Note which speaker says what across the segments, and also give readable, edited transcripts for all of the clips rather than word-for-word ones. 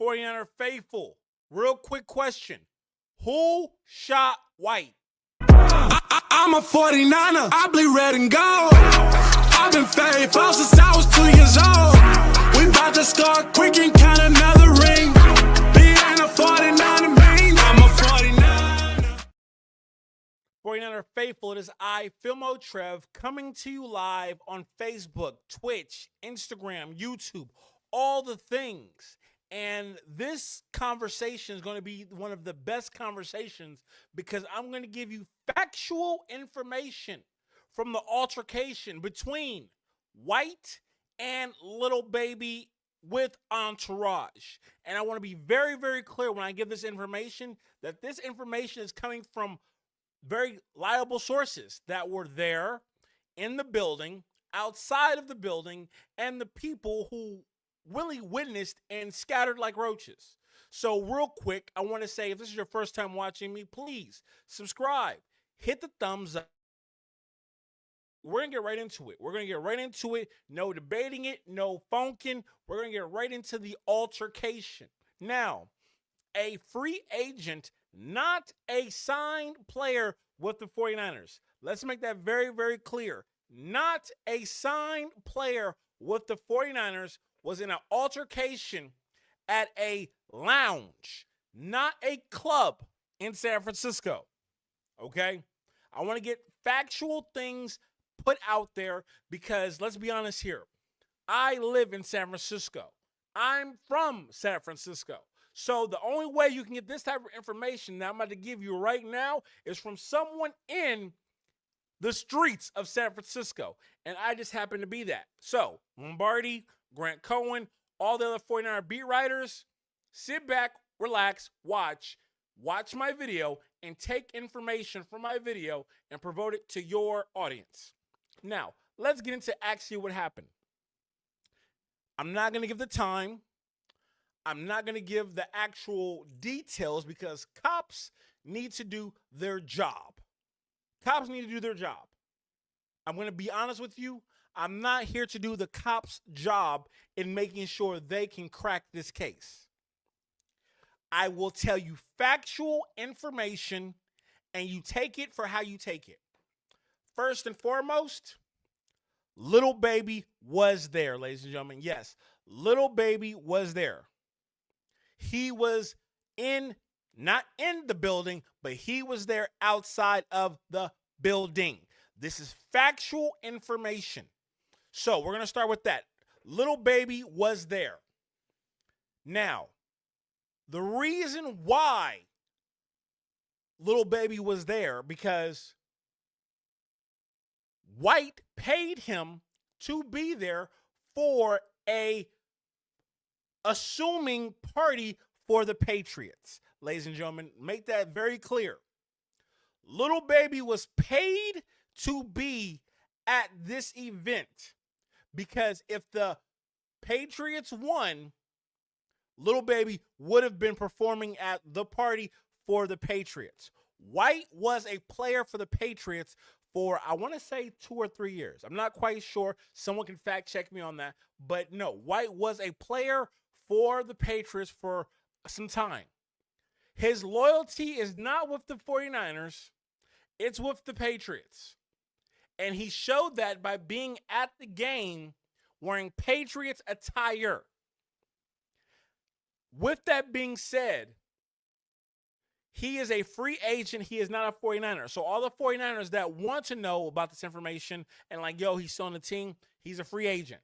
Speaker 1: 49er faithful, real quick question. Who shot White?
Speaker 2: I'm a 49er, I bleed red and gold. I've been faithful since I was 2 years old. We about to start quick and count another ring. Being a 49er mean I'm a 49er.
Speaker 1: 49er faithful, it is I, Filmo Trev, coming to you live on Facebook, Twitch, Instagram, YouTube, all the things. And this conversation is going to be one of the best conversations because I'm going to give you factual information from the altercation between White and Lil Baby with Entourage. And I want to be very, very clear when I give this information that this information is coming from very reliable sources that were there in the building, outside of the building, and the people who really witnessed and scattered like roaches. So real quick, I want to say, if this is your first time watching me, please subscribe, hit the thumbs up. We're going to get right into it. No debating it, no funking. We're going to get right into the altercation. Now, a free agent, not a signed player with the 49ers. Let's make that very, very clear. Not a signed player with the 49ers was in an altercation at a lounge, not a club in San Francisco. Okay? I want to get factual things put out there because let's be honest here. I live in San Francisco. I'm from San Francisco. So the only way you can get this type of information that I'm about to give you right now is from someone in the streets of San Francisco. And I just happen to be that. So Lombardi, Grant Cohen, all the other 49er beat writers, sit back, relax, watch my video, and take information from my video and promote it to your audience. Now, let's get into actually what happened. I'm not going to give the time. I'm not going to give the actual details because cops need to do their job. Cops need to do their job. I'm going to be honest with you. I'm not here to do the cops' job in making sure they can crack this case. I will tell you factual information, and you take it for how you take it. First and foremost, Lil Baby was there, ladies and gentlemen. Yes, Lil Baby was there. He was not in the building, but he was there outside of the building. This is factual information. So we're going to start with that. Lil Baby was there. Now, the reason why Lil Baby was there, because White paid him to be there for a assuming party for the Patriots. Ladies and gentlemen, make that very clear. Lil Baby was paid to be at this event because if the Patriots won, Lil Baby would have been performing at the party for the Patriots. White was a player for the Patriots for, I want to say, 2 or 3 years. I'm not quite sure. Someone can fact check me on that. But no, White was a player for the Patriots for some time. His loyalty is not with the 49ers. It's with the Patriots. And he showed that by being at the game wearing Patriots attire. With that being said, he is a free agent. He is not a 49er. So all the 49ers that want to know about this information and like, yo, he's still on the team, he's a free agent.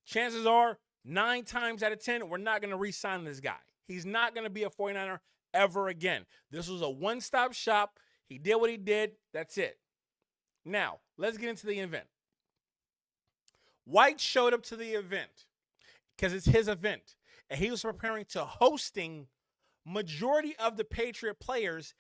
Speaker 1: Chances are 9 times out of 10, we're not going to re-sign this guy. He's not going to be a 49er ever again. This was a one-stop shop. He did what he did. That's it. Now, let's get into the event. White showed up to the event because it's his event. And he was preparing to hosting majority of the Patriot players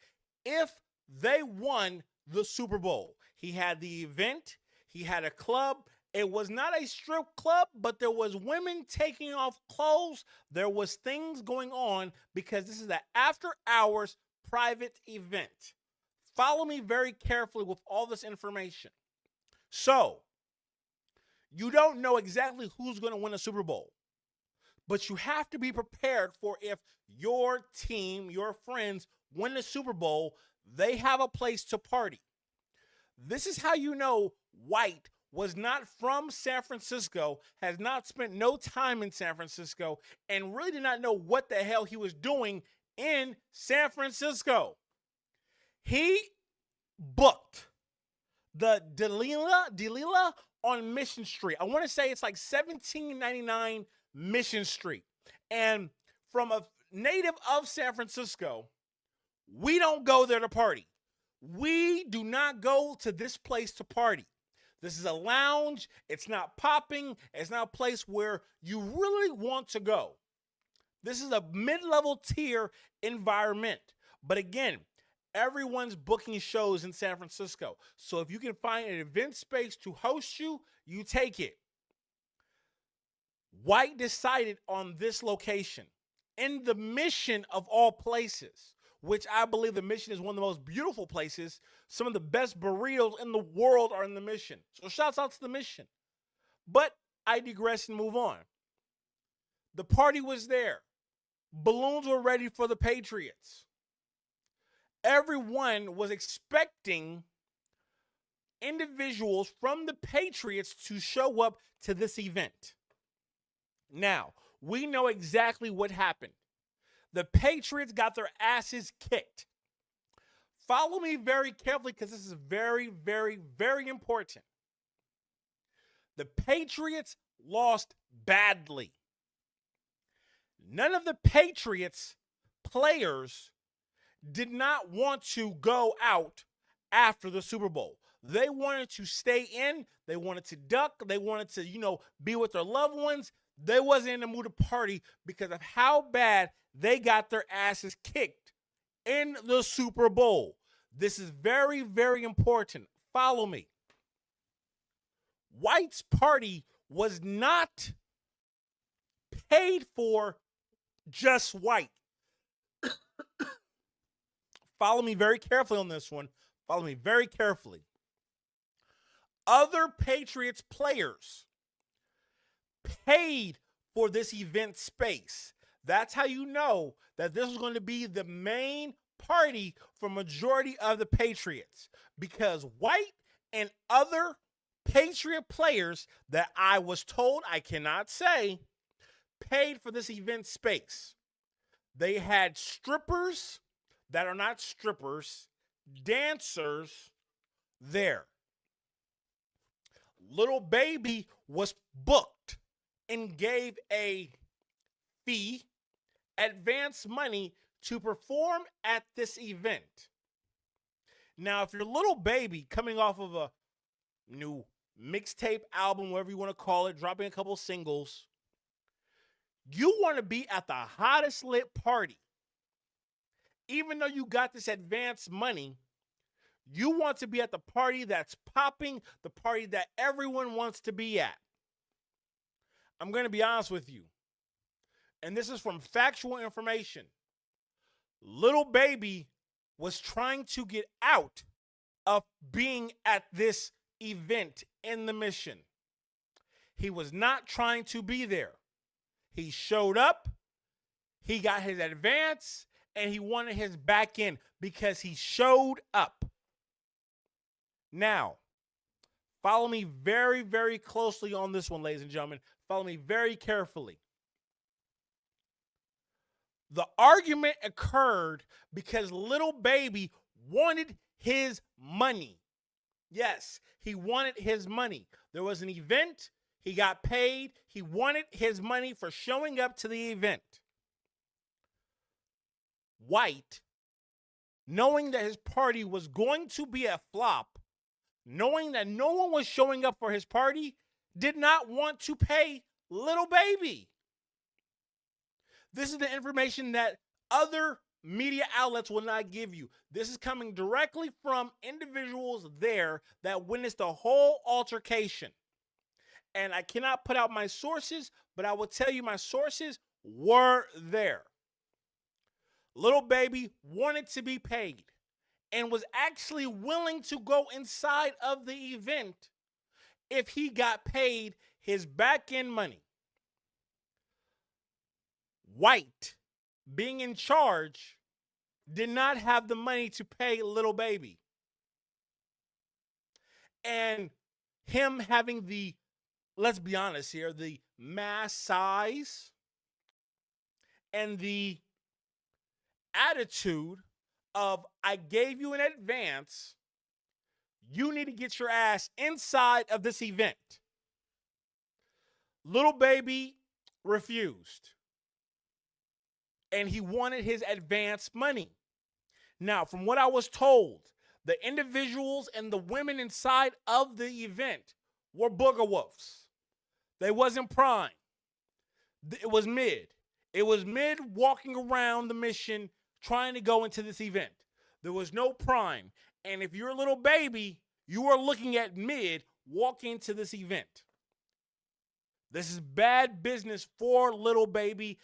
Speaker 1: if they won the Super Bowl. He had the event. He had a club. It was not a strip club, but there was women taking off clothes. There was things going on because this is an after-hours private event. Follow me very carefully with all this information. So, you don't know exactly who's going to win a Super Bowl. But you have to be prepared for if your team, your friends win the Super Bowl, they have a place to party. This is how you know White was not from San Francisco, has not spent no time in San Francisco, and really did not know what the hell he was doing in San Francisco. He booked the Dahlia on Mission Street. I want to say it's like 1799 Mission Street. And from a native of San Francisco, we don't go there to party. We do not go to this place to party. This is a lounge. It's not popping. It's not a place where you really want to go. This is a mid-level tier environment. But again, everyone's booking shows in San Francisco. So if you can find an event space to host you, you take it. White decided on this location in the Mission of all places, which I believe the Mission is one of the most beautiful places. Some of the best burritos in the world are in the Mission. So shouts out to the Mission. But I digress and move on. The party was there. Balloons were ready for the Patriots. Everyone was expecting individuals from the Patriots to show up to this event. Now, we know exactly what happened. The Patriots got their asses kicked. Follow me very carefully because this is very, very, very important. The Patriots lost badly. None of the Patriots players did not want to go out after the Super Bowl. They wanted to stay in. They wanted to duck. They wanted to, be with their loved ones. They wasn't in the mood to party because of how bad they got their asses kicked in the Super Bowl. This is very, very important. Follow me. White's party was not paid for just White. Follow me very carefully on this one. Follow me very carefully. Other Patriots players paid for this event space. That's how you know that this was going to be the main party for majority of the Patriots, because White and other Patriot players that I was told, I cannot say, paid for this event space. They had strippers that are not strippers, dancers there. Lil Baby was booked and gave a fee, advance money to perform at this event. Now, if you're Lil Baby coming off of a new mixtape album, whatever you want to call it, dropping a couple singles, you want to be at the hottest lit party. Even though you got this advance money, you want to be at the party that's popping, the party that everyone wants to be at. I'm going to be honest with you, and this is from factual information. Lil Baby was trying to get out of being at this event in the Mission. He was not trying to be there. He showed up, he got his advance, and he wanted his back end because he showed up. Now, follow me very, very closely on this one, ladies and gentlemen. Follow me very carefully. The argument occurred because Lil Baby wanted his money. Yes, he wanted his money. There was an event. He got paid. He wanted his money for showing up to the event. White, knowing that his party was going to be a flop, knowing that no one was showing up for his party, did not want to pay Lil Baby. This is the information that other media outlets will not give you. This is coming directly from individuals there that witnessed the whole altercation. And I cannot put out my sources, but I will tell you my sources were there. Lil Baby wanted to be paid and was actually willing to go inside of the event if he got paid his back end money. White, being in charge, did not have the money to pay Lil Baby. And him having the, let's be honest here, the mass size and the attitude of, I gave you an advance, you need to get your ass inside of this event. Lil Baby refused. And he wanted his advance money. Now, from what I was told, the individuals and the women inside of the event were booger wolves. They wasn't prime. It was mid. It was mid walking around the mission trying to go into this event. There was no prime. And if you're a Lil Baby, you are looking at mid walking into this event. This is bad business for Lil Baby.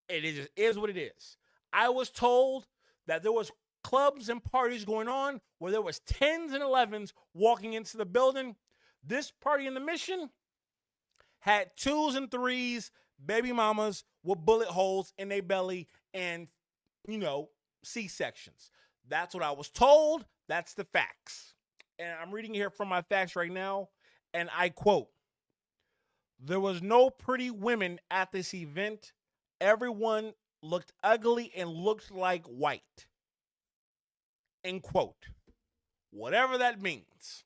Speaker 1: It is what it is. I was told that there was clubs and parties going on where there was 10s and 11s walking into the building. This party in the mission had 2s and 3s, baby mamas with bullet holes in their belly and, C-sections. That's what I was told. That's the facts. And I'm reading here from my facts right now, and I quote, "There was no pretty women at this event. Everyone looked ugly and looked like white." End quote. Whatever that means.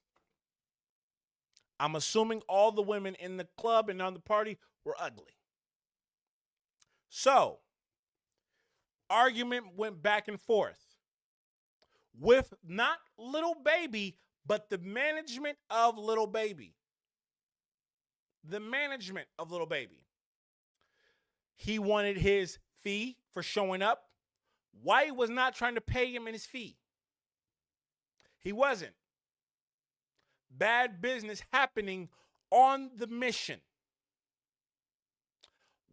Speaker 1: I'm assuming all the women in the club and on the party were ugly. So, argument went back and forth with not Lil Baby, but the management of Lil Baby. The management of Lil Baby. He wanted his fee for showing up. White was not trying to pay him in his fee. He wasn't. Bad business happening on the mission.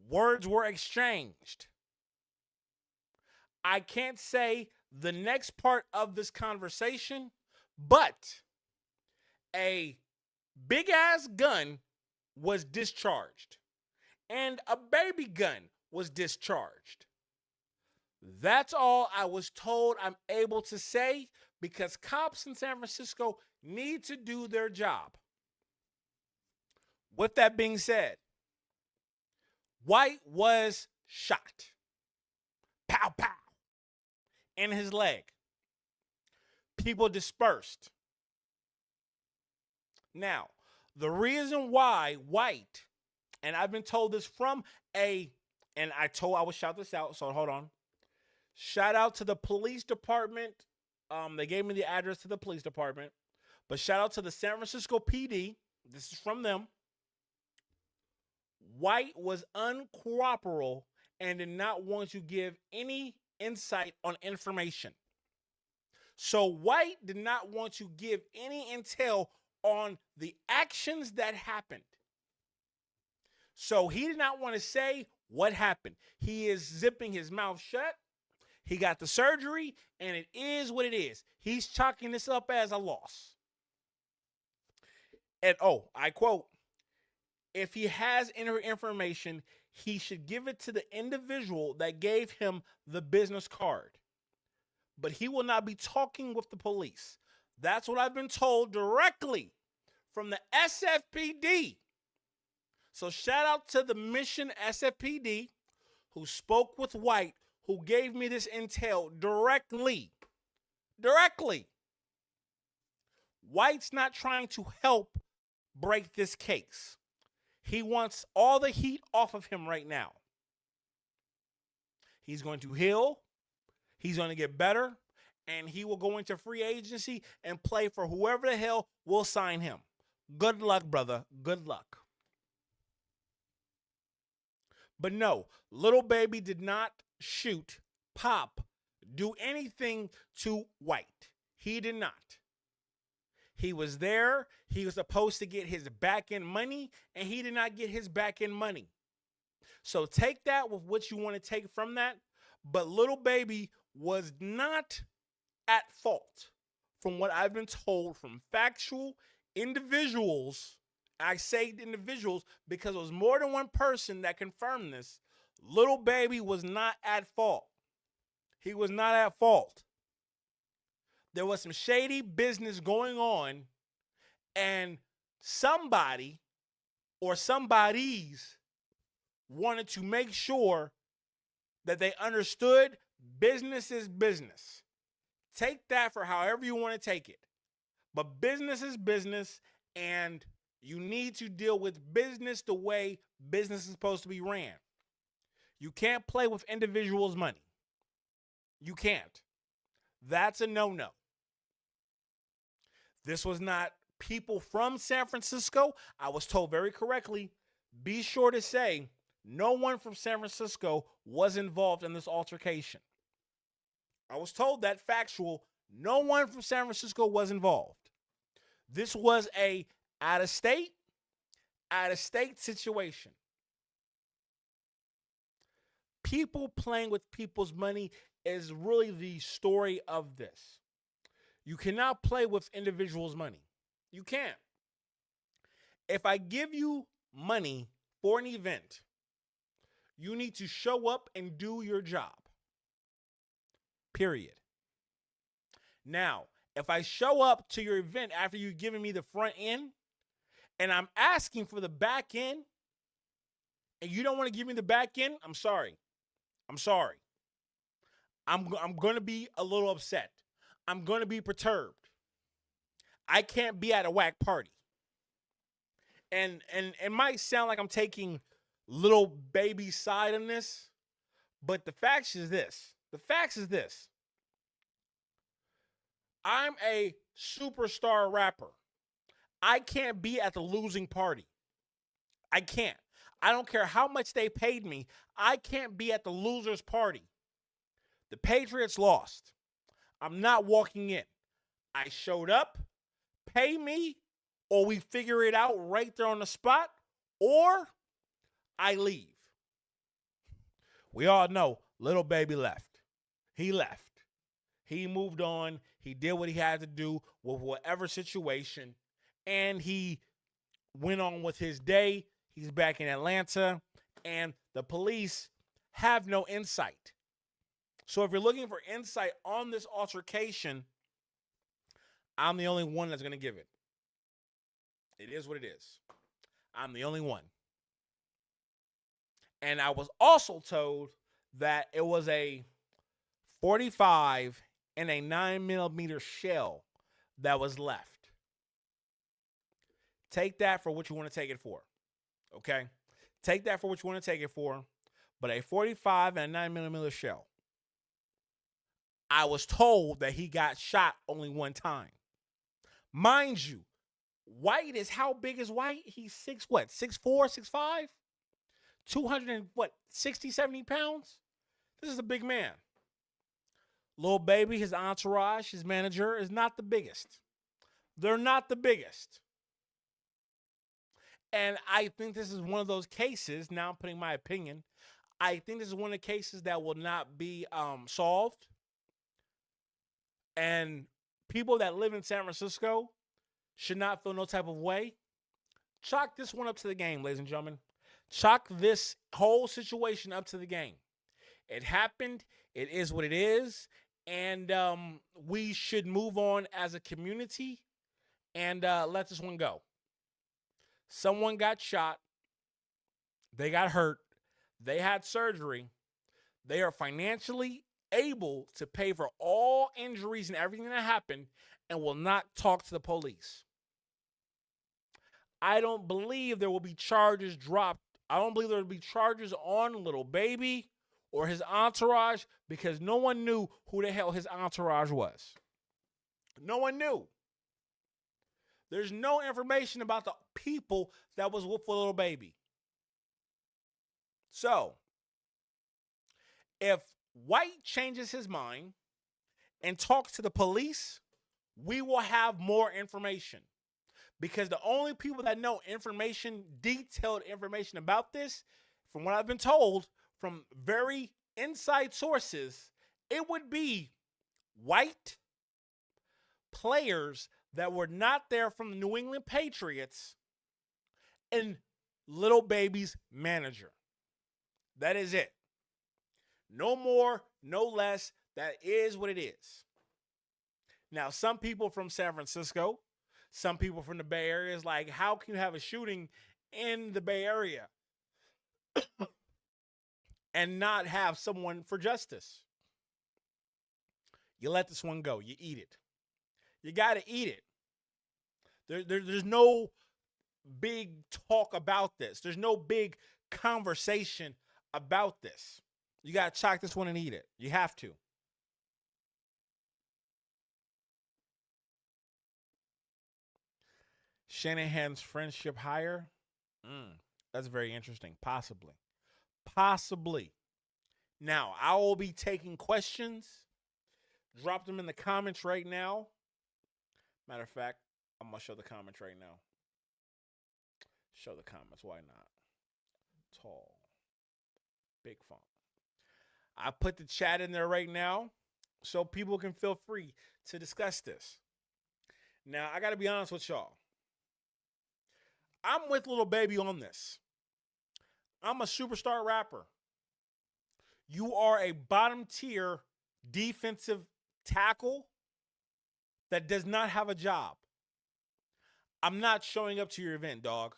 Speaker 1: Words were exchanged. I can't say the next part of this conversation, but a big ass gun was discharged and a baby gun was discharged. That's all I was told I'm able to say, because cops in San Francisco need to do their job. With that being said, White was shot. Pow, pow. In his leg. People dispersed. Now, the reason why White, and I've been told this from I will shout this out, so hold on. Shout out to the police department. They gave me the address to the police department. But shout out to the San Francisco PD. This is from them. White was uncooperative and did not want to give any insight on information. So White did not want to give any intel on the actions that happened. So he did not want to say what happened. He is zipping his mouth shut. He got the surgery, and it is what it is. He's chalking this up as a loss. And I quote, "If he has any information, he should give it to the individual that gave him the business card. But he will not be talking with the police." That's what I've been told directly from the SFPD. So shout out to the Mission SFPD who spoke with White, who gave me this intel directly. White's not trying to help break this case. He wants all the heat off of him right now. He's going to heal. He's going to get better. And he will go into free agency and play for whoever the hell will sign him. Good luck, brother. Good luck. But no, Lil Baby did not shoot, pop, do anything to White. He did not. He was there. He was supposed to get his back-end money, and he did not get his back-end money. So take that with what you want to take from that. But Lil Baby was not at fault, from what I've been told from factual individuals. I say individuals because it was more than one person that confirmed this. Lil Baby was not at fault. He was not at fault. There was some shady business going on, and somebody or somebodies wanted to make sure that they understood business is business. Take that for however you want to take it. But business is business, and you need to deal with business the way business is supposed to be ran. You can't play with individuals' money. You can't. That's a no-no. This was not people from San Francisco. I was told very correctly, be sure to say no one from San Francisco was involved in this altercation. I was told that factual, no one from San Francisco was involved. This was a out-of-state situation. People playing with people's money is really the story of this. You cannot play with individuals' money. You can't. If I give you money for an event, you need to show up and do your job. Period. Now, if I show up to your event after you've given me the front end and I'm asking for the back end and you don't want to give me the back end, I'm sorry. I'm going to be a little upset. I'm going to be perturbed. I can't be at a whack party. And it might sound like I'm taking Lil Baby's side on this, but the fact is this. I'm a superstar rapper. I can't be at the losing party. I can't. I don't care how much they paid me. I can't be at the loser's party. The Patriots lost. I'm not walking in. I showed up, pay me, or we figure it out right there on the spot, or I leave. We all know Lil Baby left. He left. He moved on. He did what he had to do with whatever situation, and he went on with his day. He's back in Atlanta, and the police have no insight. So if you're looking for insight on this altercation, I'm the only one that's going to give it. It is what it is. I'm the only one. And I was also told that it was a 45 and a 9mm shell that was left. Take that for what you want to take it for. Okay? Take that for what you want to take it for. But a 45 and a 9mm shell. I was told that he got shot only one time. Mind you, White is, how big is White? He's 6'4", 6'5"? 60, 70 pounds? This is a big man. Lil Baby, his entourage, his manager, is not the biggest. They're not the biggest. And I think this is one of those cases, now I'm putting my opinion, I think this is one of the cases that will not be solved. And people that live in San Francisco should not feel no type of way. Chalk this one up to the game, ladies and gentlemen. Chalk this whole situation up to the game. It happened. It is what it is. And we should move on as a community and let this one go. Someone got shot. They got hurt. They had surgery. They are financially able to pay for all injuries and everything that happened and will not talk to the police. I don't believe there will be charges dropped. I don't believe there will be charges on Lil Baby or his entourage because no one knew who the hell his entourage was. No one knew. There's no information about the people that was with Lil Baby. So, if White changes his mind and talks to the police, we will have more information. Because the only people that know information, detailed information about this, from what I've been told, from very inside sources, it would be White, players that were not there from the New England Patriots, and Lil Baby's manager. That is it. No more, no less. That is what it is. Now, some people from San Francisco, some people from the Bay Area is like, how can you have a shooting in the Bay Area and not have someone for justice? You let this one go. You eat it. You got to eat it. There's no big talk about this. There's no big conversation about this. You got to chalk this one and eat it. You have to. Shanahan's friendship higher? That's very interesting. Possibly. Possibly. Now, I will be taking questions. Drop them in the comments right now. Matter of fact, I'm going to show the comments right now. Show the comments. Why not? Tall. Big font. I put the chat in there right now so people can feel free to discuss this. Now, I got to be honest with y'all. I'm with Lil Baby on this. I'm a superstar rapper. You are a bottom tier defensive tackle that does not have a job. I'm not showing up to your event, dog.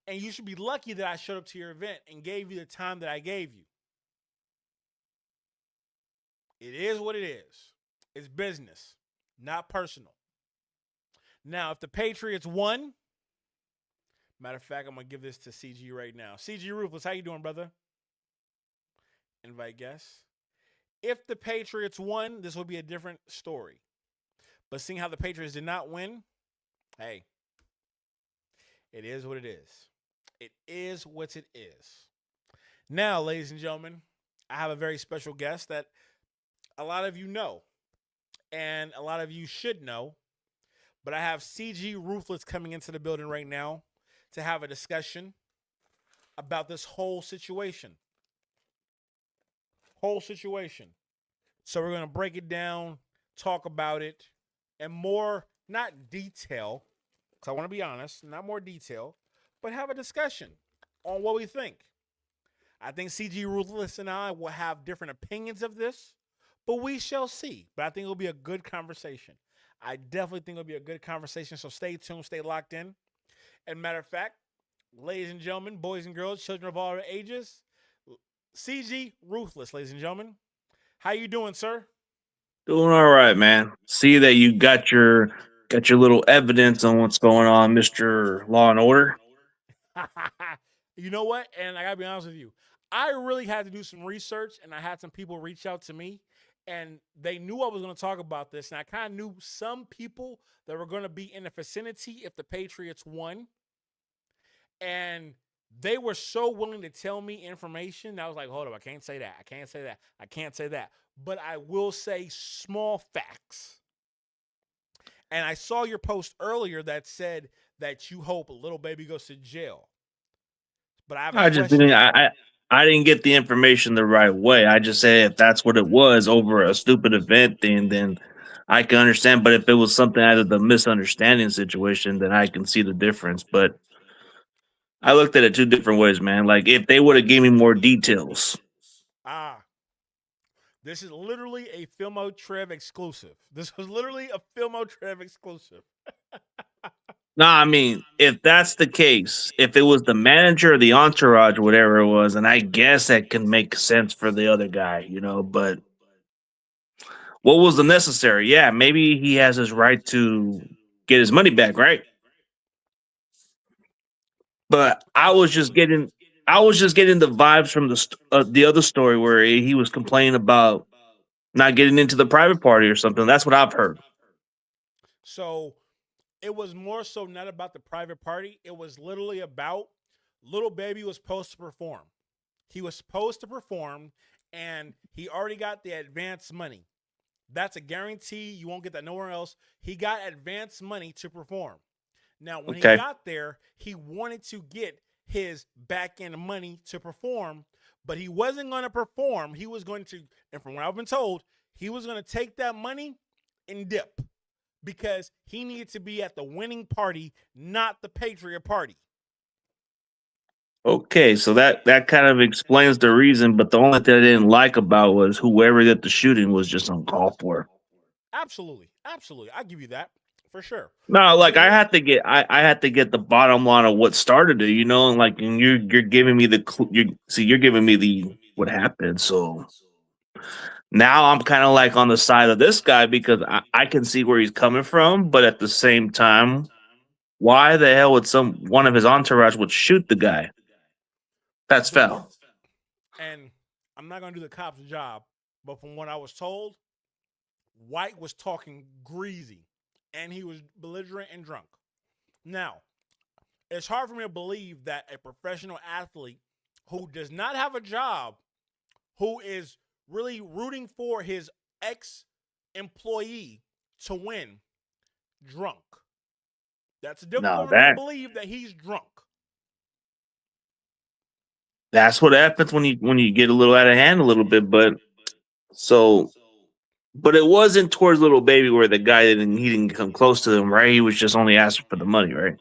Speaker 1: And you should be lucky that I showed up to your event and gave you the time that I gave you. It is what it is. It's business, not personal. Now, if the Patriots won, matter of fact, I'm going to give this to CG right now. CG Ruthless, how you doing, brother? Invite guests. If the Patriots won, this would be a different story. But seeing how the Patriots did not win, hey, it is what it is. It is what it is. Now, ladies and gentlemen, I have a very special guest that a lot of you know, and a lot of you should know, but I have CG Ruthless coming into the building right now to have a discussion about this whole situation. So we're going to break it down, talk about it, and more, not detail, because I want to be honest, not more detail, but have a discussion on what we think. I think CG Ruthless and I will have different opinions of this, but we shall see. But I think it'll be a good conversation. I definitely think it'll be a good conversation, so stay tuned, stay locked in. And matter of fact, ladies and gentlemen, boys and girls, children of all ages, CG Ruthless, ladies and gentlemen. How you doing, sir?
Speaker 3: Doing all right, man. See that you got your little evidence on what's going on, Mr. Law and Order.
Speaker 1: You know what? And I gotta be honest with you. I really had to do some research, and I had some people reach out to me, and they knew I was going to talk about this, and I kind of knew some people that were going to be in the vicinity if the Patriots won, and they were so willing to tell me information. I was like, hold up, I can't say that. I can't say that. But I will say small facts. And I saw your post earlier that said that you hope Lil Baby goes to jail. But I
Speaker 3: didn't get the information the right way. I just said if that's what it was over a stupid event thing, then I can understand. But if it was something out of the misunderstanding situation, then I can see the difference. But I looked at it two different ways, man. Like if they would have gave me more details.
Speaker 1: This is literally a Filmo Trev exclusive. This was literally a Filmo Trev exclusive.
Speaker 3: Nah, I mean, if that's the case, if it was the manager or the entourage or whatever it was, and I guess that can make sense for the other guy, you know, but what was the necessary? Yeah, maybe he has his right to get his money back, right? But I was just getting the vibes from the other story where he was complaining about not getting into the private party or something. That's what I've heard.
Speaker 1: So it was more so not about the private party. It was literally about Lil Baby was supposed to perform. He was supposed to perform, and he already got the advance money. That's a guarantee. You won't get that nowhere else. He got advance money to perform. Now, when he got there, he wanted to get his back end money to perform, but he wasn't going to perform. He was going to, and from what I've been told, he was going to take that money and dip because he needed to be at the winning party, not the Patriot party.
Speaker 3: Okay, so that kind of explains the reason, but the only thing I didn't like about was whoever did the shooting was just uncalled for.
Speaker 1: Absolutely, absolutely. I give you that for sure.
Speaker 3: No, like
Speaker 1: But
Speaker 3: I
Speaker 1: here,
Speaker 3: had to get I had to get the bottom line of what started it, and like and you're giving me the you're giving me the what happened. So now I'm kind of like on the side of this guy because I can see where he's coming from, but at the same time, why the hell would some one of his entourage would shoot the guy? That's
Speaker 1: the
Speaker 3: foul.
Speaker 1: and I'm not gonna do the cop's job, but from what I was told, White was talking greasy, and he was belligerent and drunk. Now, it's hard for me to believe that a professional athlete who does not have a job, who is really rooting for his ex employee to win, drunk. That's
Speaker 3: No,
Speaker 1: difficult for me to
Speaker 3: that
Speaker 1: believe that he's drunk.
Speaker 3: that's what happens when you get a little out of hand a little bit. So but it wasn't towards little baby where the guy didn't come close to them, right? He was just only asking for the money, right?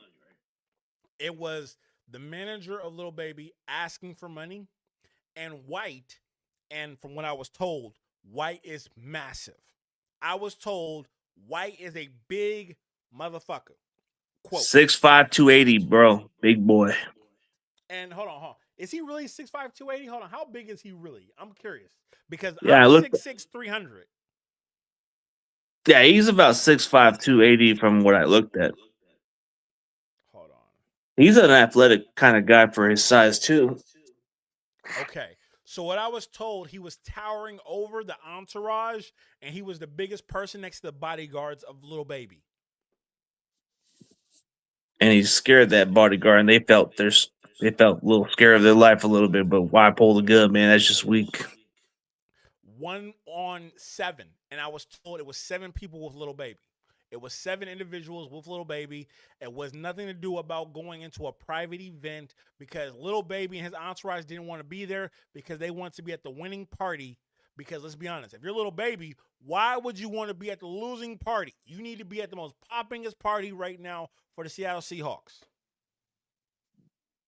Speaker 1: It was the manager of Lil Baby asking for money, and White, and from what I was told, White is massive. I was told White is a big motherfucker. Quote.
Speaker 3: 6'5", 280, bro, big boy.
Speaker 1: And hold on. Is he really 6'5", 280? Hold on. How big is he really? I'm curious. Because
Speaker 3: Yeah,
Speaker 1: I'm
Speaker 3: I looked.
Speaker 1: 6'6", 300.
Speaker 3: Yeah, he's about 6'5", 280 from what I looked at.
Speaker 1: Hold on.
Speaker 3: He's an athletic kind of guy for his size too.
Speaker 1: Okay. So what I was told, he was towering over the entourage, and he was the biggest person next to the bodyguards of Lil Baby.
Speaker 3: And he scared that bodyguard, and they felt a little scared of their life a little bit. But why pull the gun, man? That's just weak.
Speaker 1: 1-on-7, and I was told it was 7 people with Lil Baby. It was 7 individuals with Lil Baby. It was nothing to do about going into a private event because Lil Baby and his entourage didn't want to be there because they wanted to be at the winning party. Because let's be honest, if you're Lil Baby, why would you want to be at the losing party? You need to be at the most poppingest party right now for the Seattle Seahawks.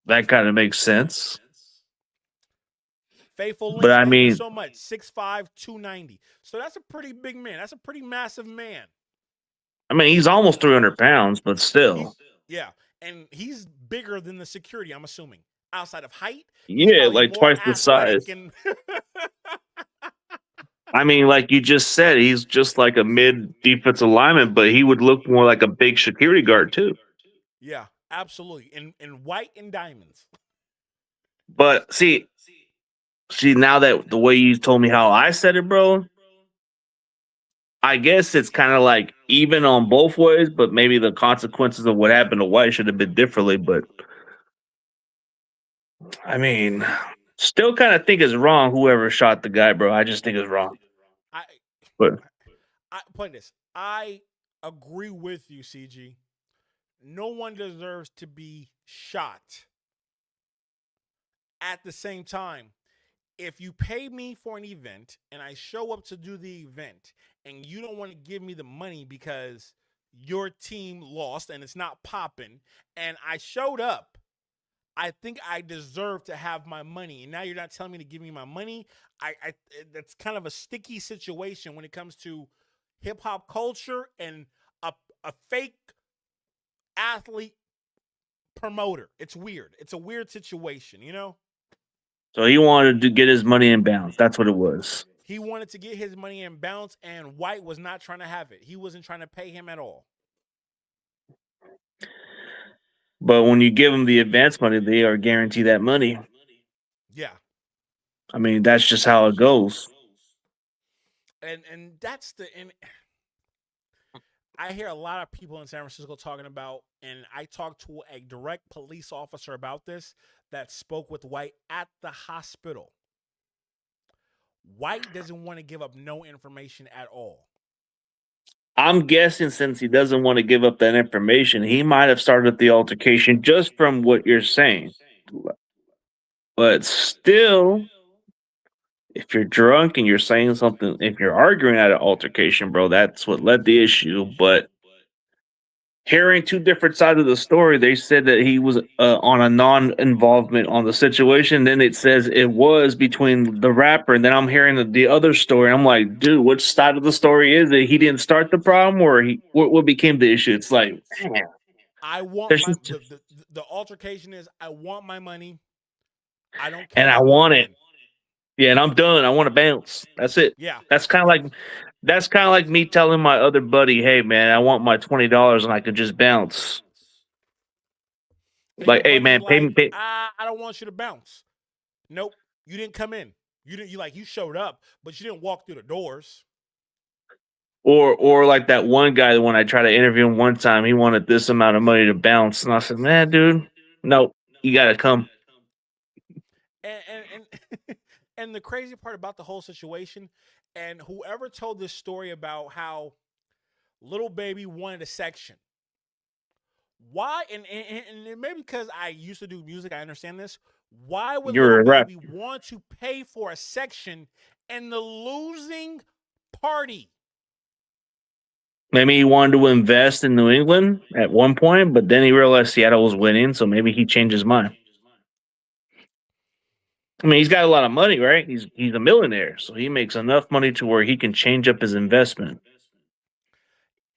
Speaker 3: That kind of makes sense.
Speaker 1: Faithful
Speaker 3: But
Speaker 1: Link,
Speaker 3: I
Speaker 1: thank you
Speaker 3: mean,
Speaker 1: so much. 6'5", 290. So that's a pretty big man. That's a pretty massive man.
Speaker 3: he's almost 300 pounds, but
Speaker 1: He's
Speaker 3: still,
Speaker 1: yeah, and he's bigger than the security. I'm assuming outside of height, he's
Speaker 3: yeah,
Speaker 1: probably
Speaker 3: like
Speaker 1: more
Speaker 3: twice the
Speaker 1: athletic
Speaker 3: size.
Speaker 1: and
Speaker 3: Like you just said, he's just like a mid defensive lineman, but he would look more like a big security guard too.
Speaker 1: yeah, absolutely. In white and diamonds.
Speaker 3: But see, now that the way you told me how I said it, bro, I guess it's kind of like even on both ways, but maybe the consequences of what happened to White should have been differently. But I mean, still kind of think it's wrong. Whoever shot the guy, bro, I just think it's wrong.
Speaker 1: I
Speaker 3: But
Speaker 1: I point this. I agree with you, CG. No one deserves to be shot. At the same time, if you pay me for an event and I show up to do the event and you don't want to give me the money because your team lost and it's not popping and I showed up, I think I deserve to have my money. And now you're not telling me to give me my money. I that's kind of a sticky situation when it comes to hip hop culture and a fake athlete promoter. It's weird. It's a weird situation, you know?
Speaker 3: so he wanted to get his money in bounds. That's what it was.
Speaker 1: He wanted to get his money in bounce, and White was not trying to have it. He wasn't trying to pay him at all.
Speaker 3: But when you give them the advance money, they are guaranteed that money.
Speaker 1: Yeah.
Speaker 3: That's just how it goes.
Speaker 1: And that's and I hear a lot of people in San Francisco talking about, and I talked to a direct police officer about this that spoke with White at the hospital. White doesn't want to give up no information at all.
Speaker 3: I'm guessing since he doesn't want to give up that information, he might have started the altercation just from what you're saying. But still, if you're drunk and you're saying something, if you're arguing at an altercation, bro, that's what led the issue. But hearing two different sides of the story. They said that he was on a non-involvement on the situation. Then it says it was between the rapper, and then I'm hearing the other story. I'm like, dude, which side of the story is it? He didn't start the problem, or what became the issue? It's like, man,
Speaker 1: I want
Speaker 3: there's
Speaker 1: my
Speaker 3: just,
Speaker 1: the altercation is I want my money. I don't care
Speaker 3: and I
Speaker 1: how good or
Speaker 3: want it.
Speaker 1: bad.
Speaker 3: Yeah, and I'm done. I want to bounce. That's it.
Speaker 1: Yeah.
Speaker 3: That's kind of like me telling my other buddy, "Hey, man, I want my $20 and I could just bounce."
Speaker 1: And your
Speaker 3: Like, hey,
Speaker 1: buddy's
Speaker 3: man, pay me.
Speaker 1: like, I don't want you to bounce. Nope. You didn't come in. You showed up, but you didn't walk through the doors.
Speaker 3: Or like that one guy when I tried to interview him one time, he wanted this amount of money to bounce, and I said, "Man, dude, no, you gotta come."
Speaker 1: And and the crazy part about the whole situation, and whoever told this story about how Lil Baby wanted a section. Why? And maybe because I used to do music, I understand this. Why would Lil
Speaker 3: You're a rep.
Speaker 1: Baby want to pay for a section in the losing party?
Speaker 3: Maybe he wanted to invest in New England at one point, but then he realized Seattle was winning, so maybe he changed his mind. I mean, he's got a lot of money, right? He's a millionaire, so he makes enough money to where he can change up his investment.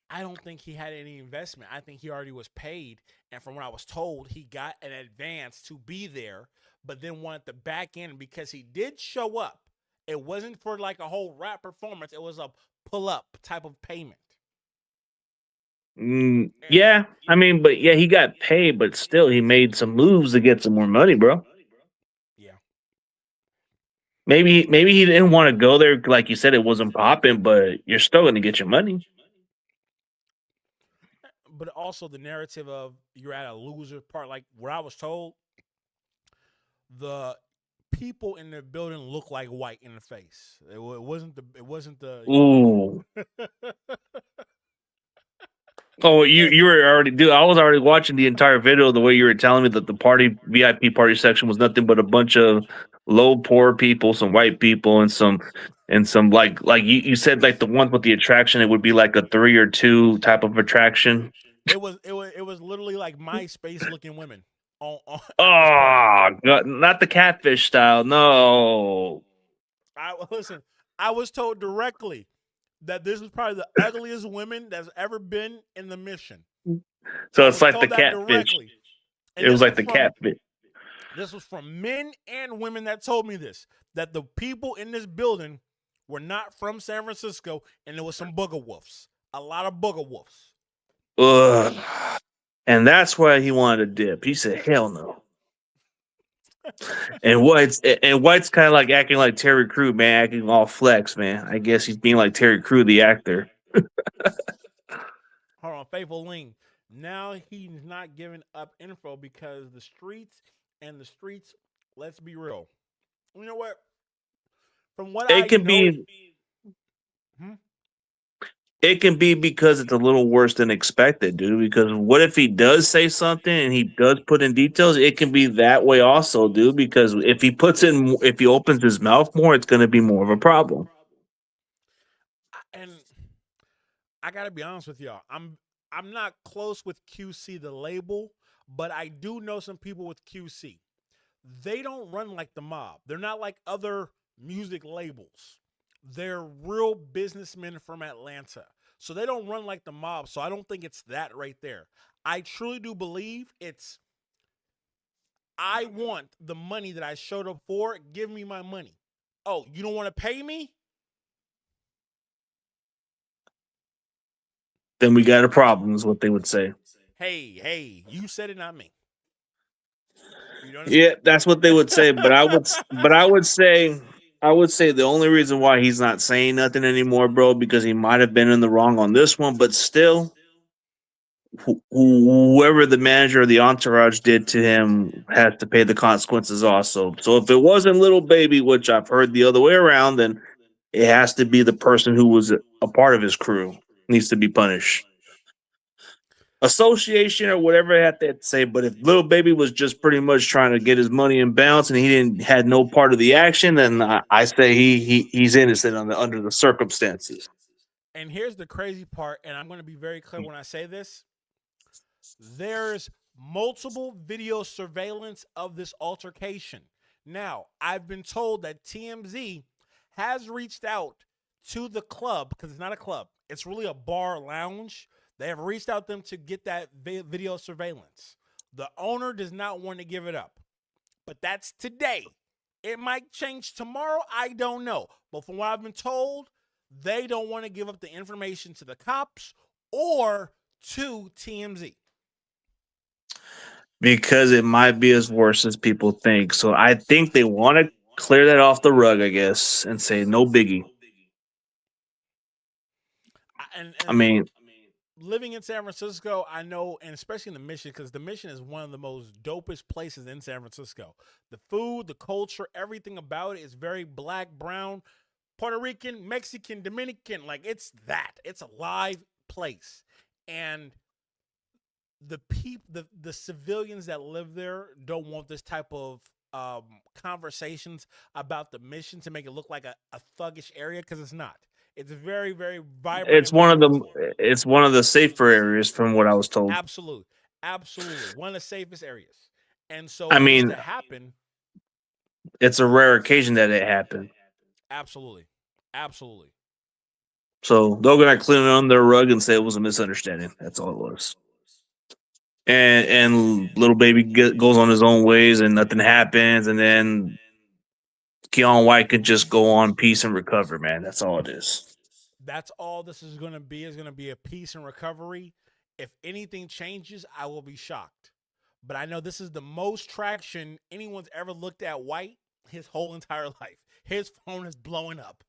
Speaker 1: I don't think he had any investment. I think he already was paid. And from what I was told, he got an advance to be there, but then wanted the back end because he did show up. It wasn't for like a whole rap performance, it was a pull up type of payment.
Speaker 3: Yeah, I mean, but yeah, he got paid, but still, he made some moves to get some more money, bro.
Speaker 1: Yeah.
Speaker 3: Maybe he didn't want to go there, like you said, it wasn't popping, but you're still going to get your money.
Speaker 1: But also the narrative of you're at a loser part, like what I was told, the people in the building look like white in the face.
Speaker 3: Ooh. Oh, you were already, dude. I was already watching the entire video. The way you were telling me that the party VIP party section was nothing but a bunch of low poor people, some white people, and some like you said, like the ones with the attraction. It would be like a 3 or 2 type of attraction.
Speaker 1: it was literally like MySpace looking women on at this party.
Speaker 3: Oh, not the catfish style. No.
Speaker 1: Listen, I was told directly that this was probably the ugliest women that's ever been in the mission.
Speaker 3: So
Speaker 1: I
Speaker 3: it's
Speaker 1: was
Speaker 3: like the
Speaker 1: told that
Speaker 3: catfish.
Speaker 1: directly. And
Speaker 3: It was like the catfish.
Speaker 1: this was from men and women that told me this, that the people in this building were not from San Francisco, and there was some booger wolves. A lot of booger wolves.
Speaker 3: Ugh. And that's why he wanted to dip. He said, "Hell no." And White's kind of like acting like Terry Crew, man, acting all flex, man. I guess he's being like Terry Crew, the actor.
Speaker 1: Hold on, Faithful Ling. Now he's not giving up info because the streets, let's be real. You know what? From what
Speaker 3: It
Speaker 1: I
Speaker 3: can
Speaker 1: know,
Speaker 3: be it can be because it's a little worse than expected, dude. Because what if he does say something and he does put in details? It can be that way also, dude. Because if he opens his mouth more, it's going to be more of a problem.
Speaker 1: and I gotta be honest with y'all. I'm not close with QC the label, but I do know some people with QC. They don't run like the mob. They're not like other music labels. They're real businessmen from Atlanta. So they don't run like the mob. So I don't think it's that right there. I truly do believe it's I want the money that I showed up for. Give me my money. Oh, you don't want to pay me?
Speaker 3: Then we got a problem, is what they would say.
Speaker 1: Hey, you said it, not me. You know what I'm
Speaker 3: Yeah,
Speaker 1: saying?
Speaker 3: that's what they would say. But I would say the only reason why he's not saying nothing anymore, bro, because he might have been in the wrong on this one. But still, whoever the manager or the entourage did to him has to pay the consequences also. So if it wasn't Little Baby, which I've heard the other way around, then it has to be the person who was a part of his crew needs to be punished. Association or whatever I have to say. But if Little Baby was just pretty much trying to get his money and bounce, and he didn't had no part of the action, then I say he's innocent under the circumstances.
Speaker 1: And here's the crazy part, and I'm going to be very clear when I say this. There's multiple video surveillance of this altercation. Now, I've been told that TMZ has reached out to the club because it's not a club, it's really a bar lounge. They have reached out to them to get that video surveillance. The owner does not want to give it up, but that's today. It might change tomorrow. I don't know. But from what I've been told, they don't want to give up the information to the cops or to TMZ.
Speaker 3: Because it might be as worse as people think. So I think they want to clear that off the rug, I guess, and say no biggie. I
Speaker 1: And
Speaker 3: mean,
Speaker 1: living in San Francisco, I know, and especially in the Mission, because the Mission is one of the most dopest places in San Francisco. The food, the culture, everything about it is very black, brown, Puerto Rican, Mexican, Dominican. Like it's that. It's a live place. And the civilians that live there don't want this type of conversations about the Mission to make it look like a thuggish area because it's not. It's very, very vibrant
Speaker 3: it's
Speaker 1: and
Speaker 3: one of the
Speaker 1: beautiful.
Speaker 3: it's one of the safer areas from what I was told.
Speaker 1: Absolutely. Absolutely. One of the safest areas. And so
Speaker 3: I
Speaker 1: for this
Speaker 3: mean,
Speaker 1: to happen,
Speaker 3: it's a rare occasion that it happened.
Speaker 1: absolutely. Absolutely.
Speaker 3: So they're gonna clean it under the rug and say it was a misunderstanding. That's all it was. And little baby goes on his own ways and nothing happens, and then Keion White could just go on peace and recover, man. That's all it is.
Speaker 1: That's all this is going to be. Is going to be a peace and recovery. If anything changes, I will be shocked. But I know this is the most traction anyone's ever looked at White his whole entire life. His phone is blowing up.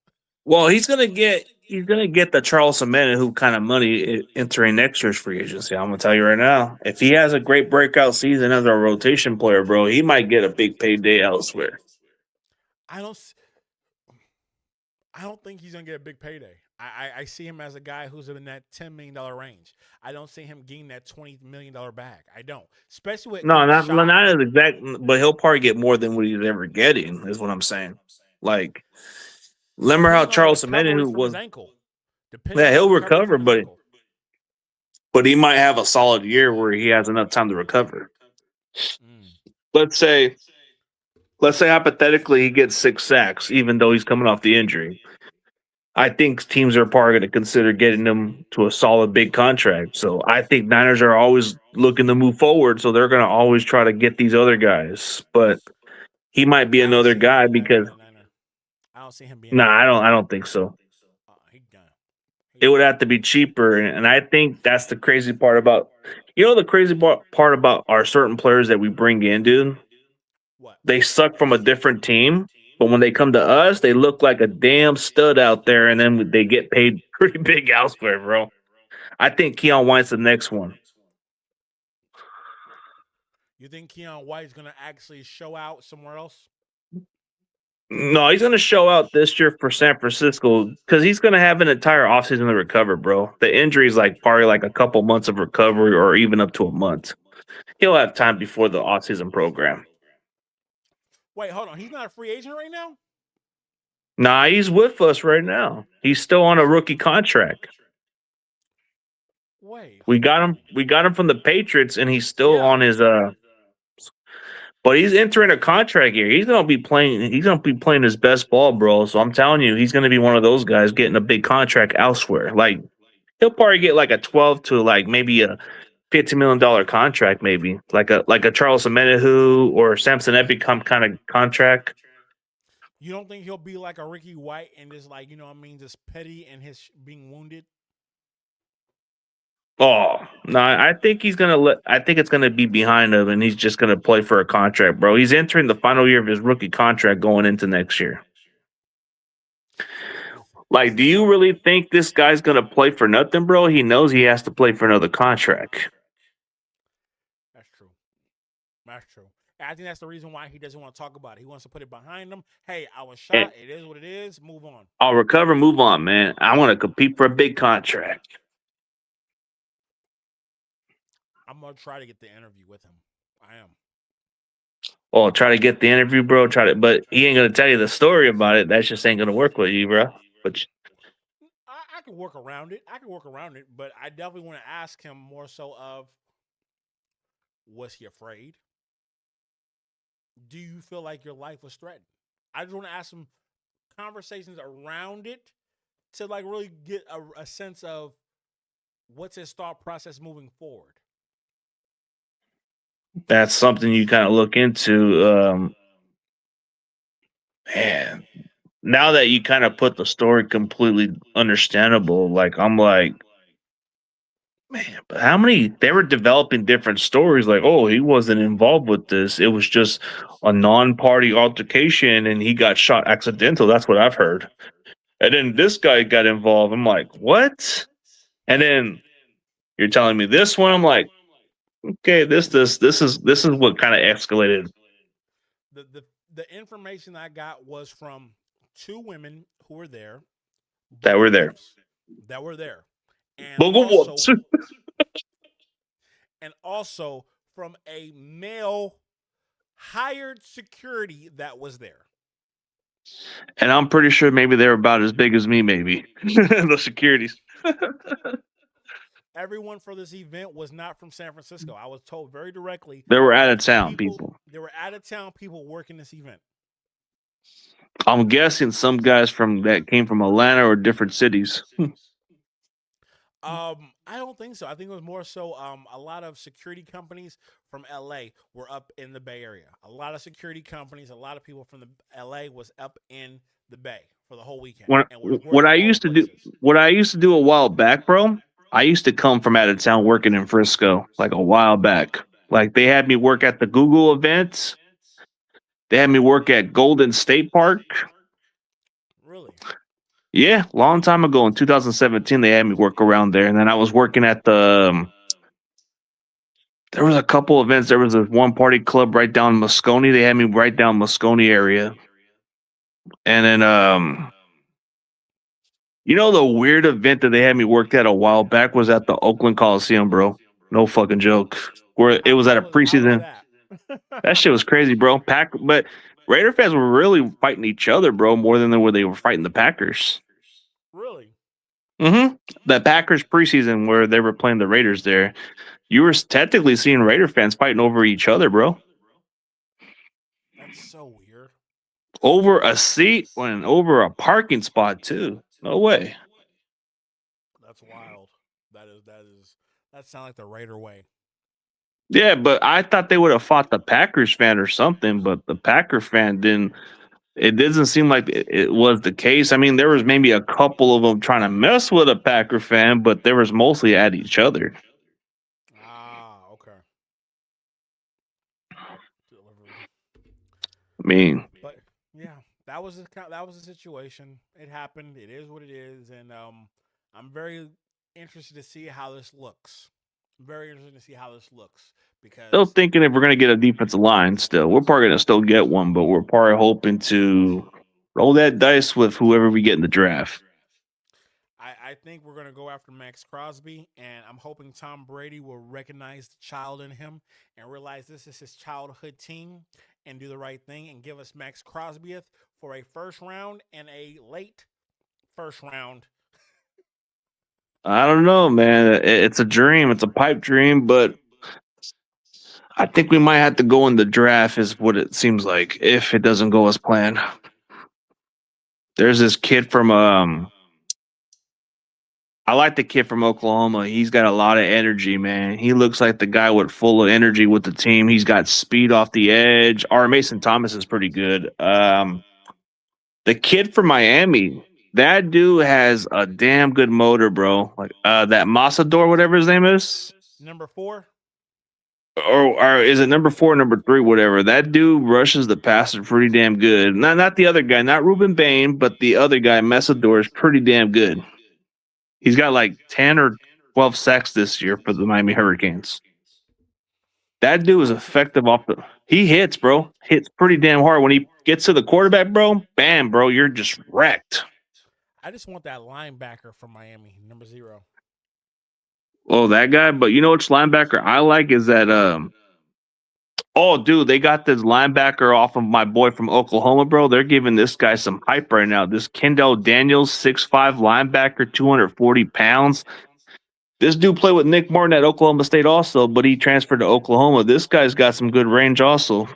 Speaker 3: Well, he's gonna get the Charles Cement who kind of money entering next year's free agency. I'm gonna tell you right now. If he has a great breakout season as a rotation player, bro, he might get a big payday elsewhere.
Speaker 1: I don't. I don't think he's gonna get a big payday. I see him as a guy who's in that $10 million range. I don't see him getting that $20 million bag. I don't, especially with
Speaker 3: No, not
Speaker 1: Shot.
Speaker 3: not as exact, but he'll probably get more than what he's ever getting. Is what I'm saying. Like, remember how
Speaker 1: Depending on the
Speaker 3: Charles Cement
Speaker 1: recovery
Speaker 3: who
Speaker 1: from his
Speaker 3: was?
Speaker 1: ankle. Depending
Speaker 3: Yeah,
Speaker 1: on the
Speaker 3: he'll
Speaker 1: recovery
Speaker 3: recover,
Speaker 1: from his ankle.
Speaker 3: but he might have a solid year where he has enough time to recover.
Speaker 1: Mm.
Speaker 3: Let's say, let's say hypothetically he gets 6 sacks, even though he's coming off the injury. I think teams are probably going to consider getting him to a solid big contract. So I think Niners are always looking to move forward. So they're going to always try to get these other guys. But he might be
Speaker 1: I don't
Speaker 3: another
Speaker 1: see him
Speaker 3: guy
Speaker 1: being a
Speaker 3: because
Speaker 1: 99er. I don't see him being a
Speaker 3: no, I
Speaker 1: 99er.
Speaker 3: don't. I don't think so.
Speaker 1: He gonna.
Speaker 3: It
Speaker 1: He
Speaker 3: would
Speaker 1: gonna.
Speaker 3: have to be cheaper, and I think that's the crazy part about. The crazy part about our certain players that we bring in, dude.
Speaker 1: What?
Speaker 3: They suck from a different team, but when they come to us, they look like a damn stud out there, and then they get paid pretty big elsewhere, bro. I think Keion White's the next one.
Speaker 1: You think Keion White is gonna actually show out somewhere else?
Speaker 3: No, he's going to show out this year for San Francisco because he's going to have an entire offseason to recover, bro. The injury is like probably like a couple months of recovery or even up to a month. He'll have time before the offseason program.
Speaker 1: Wait, hold on. He's not a free agent right now?
Speaker 3: Nah, he's with us right now. He's still on a rookie contract.
Speaker 1: Wait,
Speaker 3: We
Speaker 1: hold
Speaker 3: got
Speaker 1: on.
Speaker 3: him. We got him from the Patriots, and he's still
Speaker 1: Yeah.
Speaker 3: on his. But he's entering a contract year. He's gonna be playing. He's gonna be playing his best ball, bro. So I'm telling you, he's gonna be one of those guys getting a big contract elsewhere. Like he'll probably get like a 12 to like maybe a $15 million contract, maybe like a Charles Omenihu or Samson Epicom kind of contract.
Speaker 1: You don't think he'll be like a Ricky White and just like, you know what I mean, just petty and his being wounded?
Speaker 3: Oh no, I think he's gonna let. I think it's gonna be behind him, and he's just gonna play for a contract, bro. He's entering the final year of his rookie contract going into next year. Like, do you really think this guy's gonna play for nothing, bro? He knows he has to play for another contract.
Speaker 1: That's true. That's true. I think that's the reason why he doesn't want to talk about it. He wants to put it behind him. Hey, I was
Speaker 3: And
Speaker 1: shot. It is what it is. Move on.
Speaker 3: I'll recover, move on, man. I want to compete for a big contract.
Speaker 1: I'm gonna try to get the interview with him. I am.
Speaker 3: Oh, try to get the interview, bro. But he ain't gonna tell you the story about it. That just ain't gonna work with you, bro. But
Speaker 1: I can work around it. I can work around it, but I definitely want to ask him more so of Was he afraid? Do you feel like your life was threatened? I just want to ask some conversations around it to like really get a sense of what's his thought process moving forward.
Speaker 3: That's something you kind of look into. Man, now that you kind of put the story completely understandable, like I'm like, man, but how many they were developing different stories? Like, oh, he wasn't involved with this. It was just a non-party altercation, and he got shot accidental. That's what I've heard. And then this guy got involved. I'm like, what? And then you're telling me this one. I'm like, okay, this is what kind of escalated
Speaker 1: The information I got was from two women who were there,
Speaker 3: that
Speaker 1: both
Speaker 3: were there.
Speaker 1: wives that were there, and
Speaker 3: Booga
Speaker 1: also
Speaker 3: whoops.
Speaker 1: and also from a male hired security that was there.
Speaker 3: And I'm pretty sure maybe they're about as big as me, maybe. The securities.
Speaker 1: Everyone for this event was not from San Francisco. I was told very directly
Speaker 3: They were out
Speaker 1: that
Speaker 3: of town people.
Speaker 1: they were out of town people working this event.
Speaker 3: I'm guessing some guys from that came from Atlanta or different cities.
Speaker 1: I don't think so. I think it was more so a lot of security companies from LA were up in the Bay Area. A lot of security companies, a lot of people from the LA was up in the Bay for the whole weekend
Speaker 3: When,
Speaker 1: and was
Speaker 3: what
Speaker 1: working
Speaker 3: I
Speaker 1: both
Speaker 3: used to do,
Speaker 1: places.
Speaker 3: what I used to do a while back, bro. I used to come from out of town working in Frisco, like a while back. Like they had me work at the Google events. They had me work at Golden State Park.
Speaker 1: Really?
Speaker 3: Yeah, long time ago in 2017, they had me work around there, and then I was working at the. There was a couple events. There was a one party club right down Moscone. They had me right down Moscone area, and then you know the weird event that they had me work at a while back was at the Oakland Coliseum, bro. No fucking joke. Where it was at a
Speaker 1: How was
Speaker 3: preseason.
Speaker 1: that?
Speaker 3: That shit was crazy, bro. But Raider fans were really fighting each other, bro, more than they were fighting the Packers.
Speaker 1: Really?
Speaker 3: Mm-hmm. The Packers preseason where they were playing the Raiders there, you were technically seeing Raider fans fighting over each other, bro.
Speaker 1: That's so weird.
Speaker 3: Over a seat and over a parking spot too. No way.
Speaker 1: That's wild. That sounds like the Raider way.
Speaker 3: Yeah, but I thought they would have fought the Packers fan or something, but the Packer fan didn't. It doesn't seem like it was the case. I mean, there was maybe a couple of them trying to mess with a Packer fan, but there was mostly at each other.
Speaker 1: Ah, okay. Delivery.
Speaker 3: I mean,
Speaker 1: But yeah, that was the situation. It happened. It is what it is, and I'm very interested to see how this looks. Very interested to see how this looks
Speaker 3: still
Speaker 1: because
Speaker 3: thinking if we're gonna get a defensive line, still we're probably gonna still get one, but we're probably hoping to roll that dice with whoever we get in the draft.
Speaker 1: I think we're gonna go after Max Crosby, and I'm hoping Tom Brady will recognize the child in him and realize this is his childhood team and do the right thing and give us Max Crosby for a first round and a late first round.
Speaker 3: I don't know, man. It's a dream. It's a pipe dream, but I think we might have to go in the draft, is what it seems like, if it doesn't go as planned. There's this kid from I like the kid from Oklahoma. He's got a lot of energy, man. He looks like the guy with full of energy with the team. He's got speed off the edge. Our Mason Thomas is pretty good. The kid from Miami, that dude has a damn good motor, bro. Like that Masador, whatever his name is.
Speaker 1: Number 4.
Speaker 3: Or is it number 4, number 3, whatever? That dude rushes the passer pretty damn good. Not the other guy, not Ruben Bain, but the other guy, Mesador, is pretty damn good. He's got like 10 or 12 sacks this year for the Miami Hurricanes. That dude is effective off the. He hits, bro. Hits pretty damn hard when he gets to the quarterback, bro. Bam, bro. You're just wrecked.
Speaker 1: I just want that linebacker from Miami, number 0.
Speaker 3: Oh, that guy. But you know which linebacker I like is that oh, dude, they got this linebacker off of my boy from Oklahoma, bro. They're giving this guy some hype right now. This Kendall Daniels, 6'5" linebacker, 240 pounds. This dude played with Nick Martin at Oklahoma State also, but he transferred to Oklahoma. This guy's got some good range also.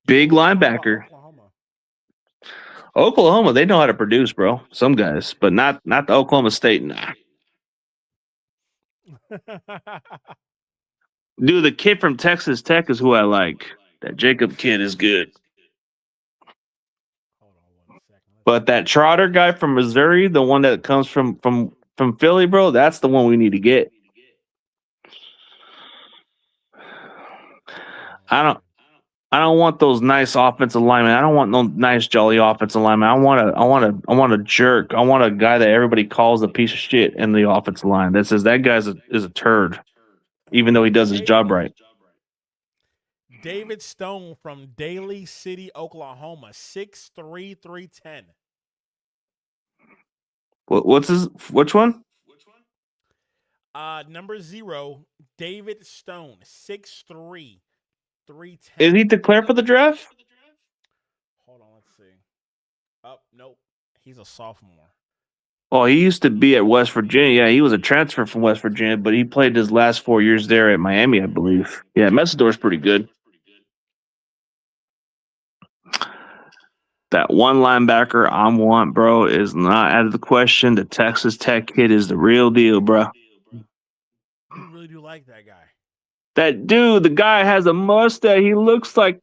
Speaker 3: Big linebacker. Oklahoma, they know how to produce, bro. Some guys, but not the Oklahoma State. Nah. Dude, the kid from Texas Tech is who I like. That Jacob kid is good. But that Trotter guy from Missouri, the one that comes from Philly, bro, that's the one we need to get. I don't want those nice offensive linemen. I don't want no nice jolly offensive linemen. I want a jerk. I want a guy that everybody calls a piece of shit in the offensive line that says that guy is a turd, even though he does his job right.
Speaker 1: David Stone from Daly City, Oklahoma, 6'3", 310.
Speaker 3: Which one?
Speaker 1: Number 0, David Stone, 6'3", 310.
Speaker 3: Is he declared for the draft?
Speaker 1: Hold on, let's see. Oh, nope. He's a sophomore.
Speaker 3: Oh, he used to be at West Virginia. Yeah, he was a transfer from West Virginia, but he played his last 4 years there at Miami, I believe. Yeah, Messidor's pretty good. That one linebacker I want, bro, is not out of the question. The Texas Tech kid is the real deal, bro.
Speaker 1: You really do like that guy.
Speaker 3: That dude, the guy has a mustache. He looks like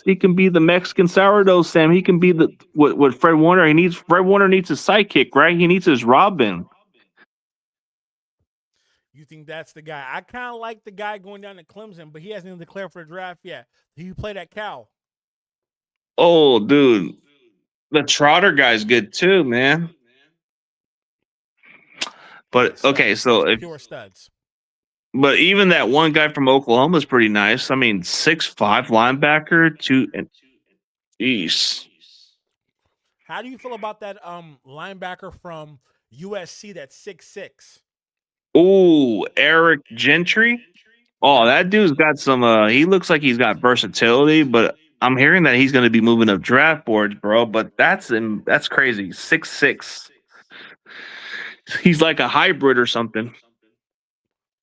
Speaker 3: he can be the Mexican sourdough Sam. He can be what Fred Warner. Fred Warner needs a sidekick, right? He needs his Robin.
Speaker 1: You think that's the guy? I kind of like the guy going down to Clemson, but he hasn't even declared for the draft yet. He played at Cal.
Speaker 3: Oh, dude, the Trotter guy's good too, man. But okay, so
Speaker 1: pure studs.
Speaker 3: But even that one guy from Oklahoma is pretty nice. I mean, 6'5" linebacker, Jeez.
Speaker 1: How do you feel about that linebacker from USC that's 6'6"?
Speaker 3: Ooh, Eric Gentry. Oh, that dude's got some. He looks like he's got versatility, but I'm hearing that he's going to be moving up draft boards, bro. But that's crazy. 6'6". He's like a hybrid or something.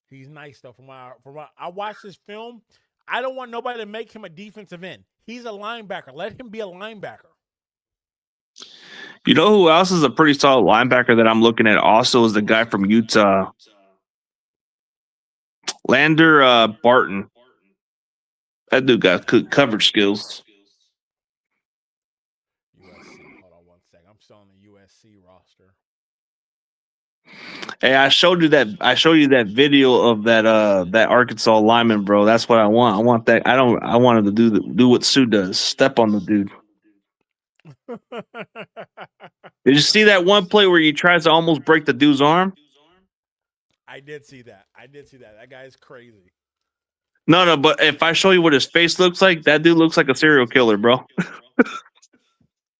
Speaker 1: He's nice though. From what I watched this film, I don't want nobody to make him a defensive end. He's a linebacker. Let him be a linebacker.
Speaker 3: You know who else is a pretty solid linebacker that I'm looking at? Also, is the guy from Utah, Lander Barton. That dude got good coverage skills.
Speaker 1: USC. Hold on one second. I'm still on the USC roster.
Speaker 3: Hey, I showed you that video of that Arkansas lineman, bro. That's what I want. I want that. I wanted to do what Sue does. Step on the dude. Did you see that one play where he tries to almost break the dude's arm?
Speaker 1: I did see that. That guy's crazy.
Speaker 3: No, but if I show you what his face looks like, that dude looks like a serial killer, bro.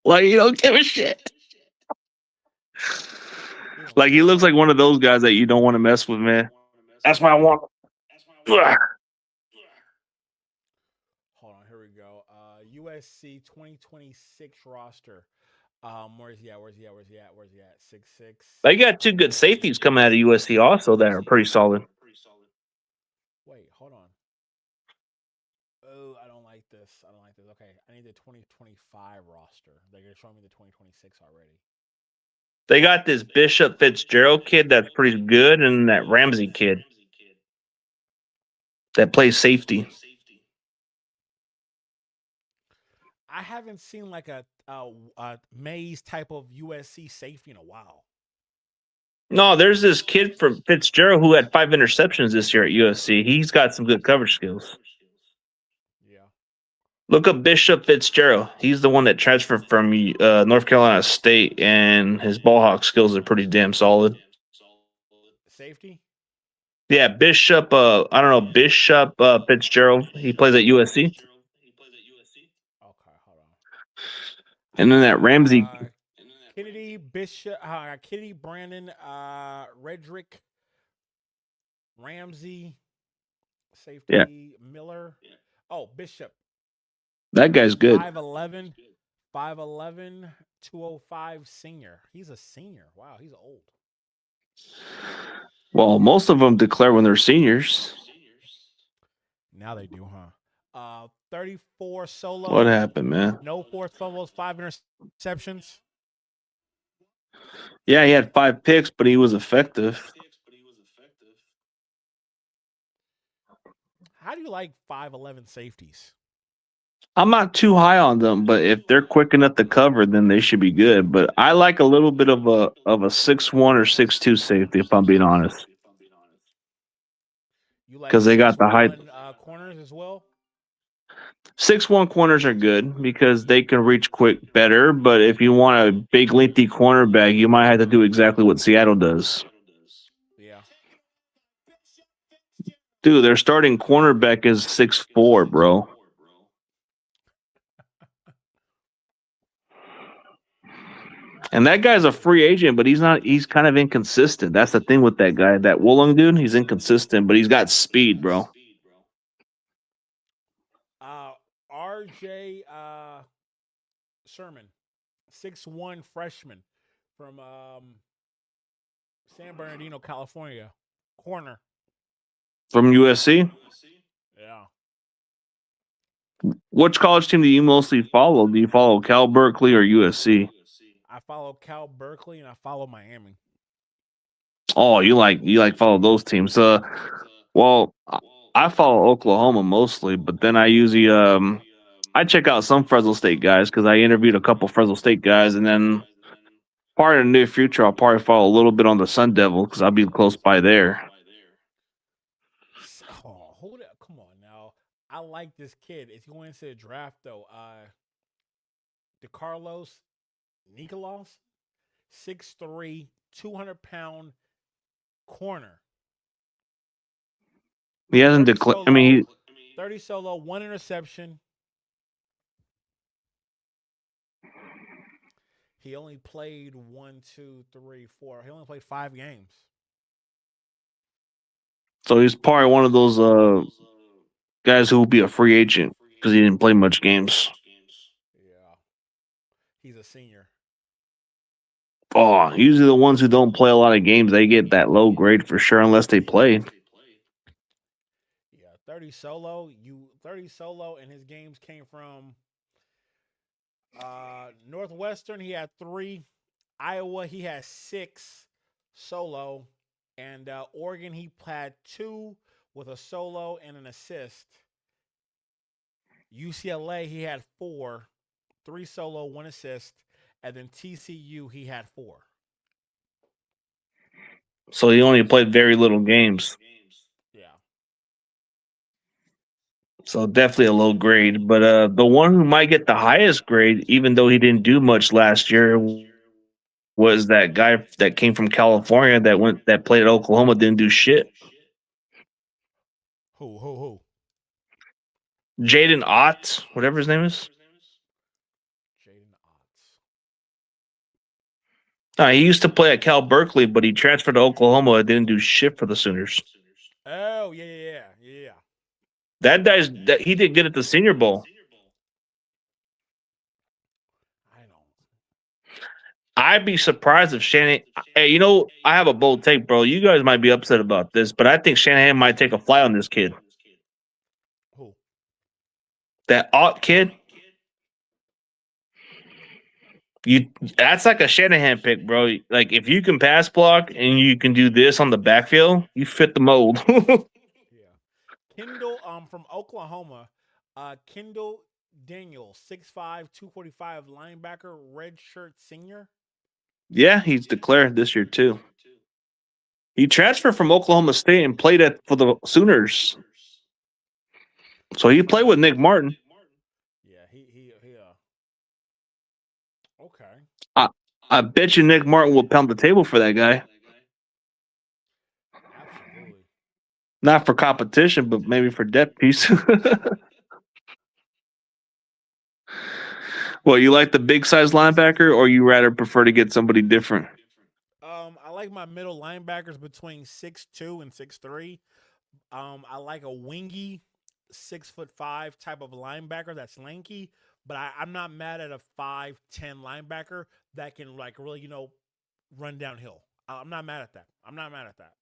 Speaker 3: Like, you don't give a shit. Like, he looks like one of those guys that you don't want to mess with, man. That's what I want.
Speaker 1: Hold on, here we go. USC 2026 roster. Where's he at? 6'6".
Speaker 3: They got two good safeties coming out of USC also that are pretty solid.
Speaker 1: Wait, hold on. Oh, I don't like this. Okay, I need the 2025 roster. They're showing me the 2026 already.
Speaker 3: They got this Bishop Fitzgerald kid that's pretty good, and that Ramsey kid that plays safety.
Speaker 1: I haven't seen like a Mays type of USC safety in a while.
Speaker 3: No, there's this kid from Fitzgerald who had 5 interceptions this year at USC. He's got some good coverage skills.
Speaker 1: Yeah.
Speaker 3: Look up Bishop Fitzgerald. He's the one that transferred from North Carolina State, and his ball hawk skills are pretty damn solid.
Speaker 1: Safety?
Speaker 3: Yeah, Bishop. Bishop Fitzgerald. He plays at USC.
Speaker 1: Okay, hold on.
Speaker 3: And then that Ramsey.
Speaker 1: Kennedy, Bishop, Kennedy, Brandon, Redrick, Ramsey, safety, Miller. Oh, Bishop.
Speaker 3: That guy's good.
Speaker 1: 5'11", 205 senior. He's a senior. Wow, he's old.
Speaker 3: Well, most of them declare when they're seniors.
Speaker 1: Now they do, huh? 34
Speaker 3: What
Speaker 1: solo,
Speaker 3: happened, man?
Speaker 1: no forced fumbles, 5 interceptions.
Speaker 3: Yeah, he had 5 picks, but he was effective.
Speaker 1: How do you like 5'11 safeties?
Speaker 3: I'm not too high on them, but if they're quick enough to cover, then they should be good. But I like a little bit of a 6'1" or 6'2" safety, if I'm being honest,
Speaker 1: You like
Speaker 3: because they got
Speaker 1: six
Speaker 3: the height.
Speaker 1: one corners as well?
Speaker 3: 6'1" corners are good because they can reach quick better. But if you want a big, lengthy cornerback, you might have to do exactly what Seattle does.
Speaker 1: Yeah.
Speaker 3: Dude, their starting cornerback is 6'4", bro. And that guy's a free agent, but he's not. He's kind of inconsistent. That's the thing with that guy. That Woolong dude, he's inconsistent, but he's got speed, bro.
Speaker 1: RJ Sherman, 6'1 freshman from San Bernardino, California. Corner.
Speaker 3: From USC.
Speaker 1: Yeah.
Speaker 3: Which college team do you mostly follow? Do you follow Cal, Berkeley, or USC?
Speaker 1: I follow Cal Berkeley and I follow Miami.
Speaker 3: Oh, you like follow those teams. Well, I follow Oklahoma mostly, but then I usually I check out some Fresno State guys because I interviewed a couple Fresno State guys, and then part of the near future I'll probably follow a little bit on the Sun Devil because I'll be close by there.
Speaker 1: Oh, hold up. Come on now. I like this kid. If you go into the draft though, DeCarlos Nicolas, 6'3", 200-pound corner.
Speaker 3: He hasn't
Speaker 1: 30
Speaker 3: declared. I
Speaker 1: solo,
Speaker 3: mean,
Speaker 1: 30 solo, 1 interception. He only played 1, 2, 3, 4. He only played 5 games.
Speaker 3: so he's probably one of those guys who will be a free agent because he didn't play much games.
Speaker 1: Yeah. He's a senior.
Speaker 3: Oh, usually the ones who don't play a lot of games, they get that low grade for sure unless they play.
Speaker 1: Yeah, 30 solo. 30 solo, and his games came from Northwestern. He had 3. Iowa, he had 6 solo, and Oregon, he had 2 with a solo and an assist. UCLA, he had 4, 3 solo, 1 assist, and then TCU, he had 4.
Speaker 3: So he only played very little games.
Speaker 1: Yeah.
Speaker 3: So definitely a low grade. But the one who might get the highest grade, even though he didn't do much last year, was that guy that came from California that played at Oklahoma, didn't do shit.
Speaker 1: Who?
Speaker 3: Jaden Ott, whatever his name is.
Speaker 1: Jaden Otts.
Speaker 3: He used to play at Cal Berkeley, but he transferred to Oklahoma and didn't do shit for the Sooners.
Speaker 1: Oh, yeah.
Speaker 3: That he did good at the Senior Bowl.
Speaker 1: I don't.
Speaker 3: I'd be surprised if Shanahan. Hey, I have a bold take, bro. You guys might be upset about this, but I think Shanahan might take a fly on this kid.
Speaker 1: Who?
Speaker 3: That Ott kid. That's like a Shanahan pick, bro. Like if you can pass block and you can do this on the backfield, you fit the mold.
Speaker 1: Yeah. Kendall from Oklahoma. Kendall Daniel, 6'5", 245 linebacker, red shirt senior.
Speaker 3: Yeah, he's declared this year too. He transferred from Oklahoma State and played for the Sooners. So he played with Nick Martin.
Speaker 1: Yeah, he okay.
Speaker 3: I bet you Nick Martin will pound the table for that guy.
Speaker 1: Absolutely.
Speaker 3: Not for competition, but maybe for depth piece. Well, you like the big size linebacker, or you rather prefer to get somebody different?
Speaker 1: I like my middle linebackers between 6'2" and 6'3". I like a wingy 6'5" type of linebacker that's lanky, but I'm not mad at a 5'10" linebacker that can like really run downhill. I'm not mad at that. I'm not mad at that.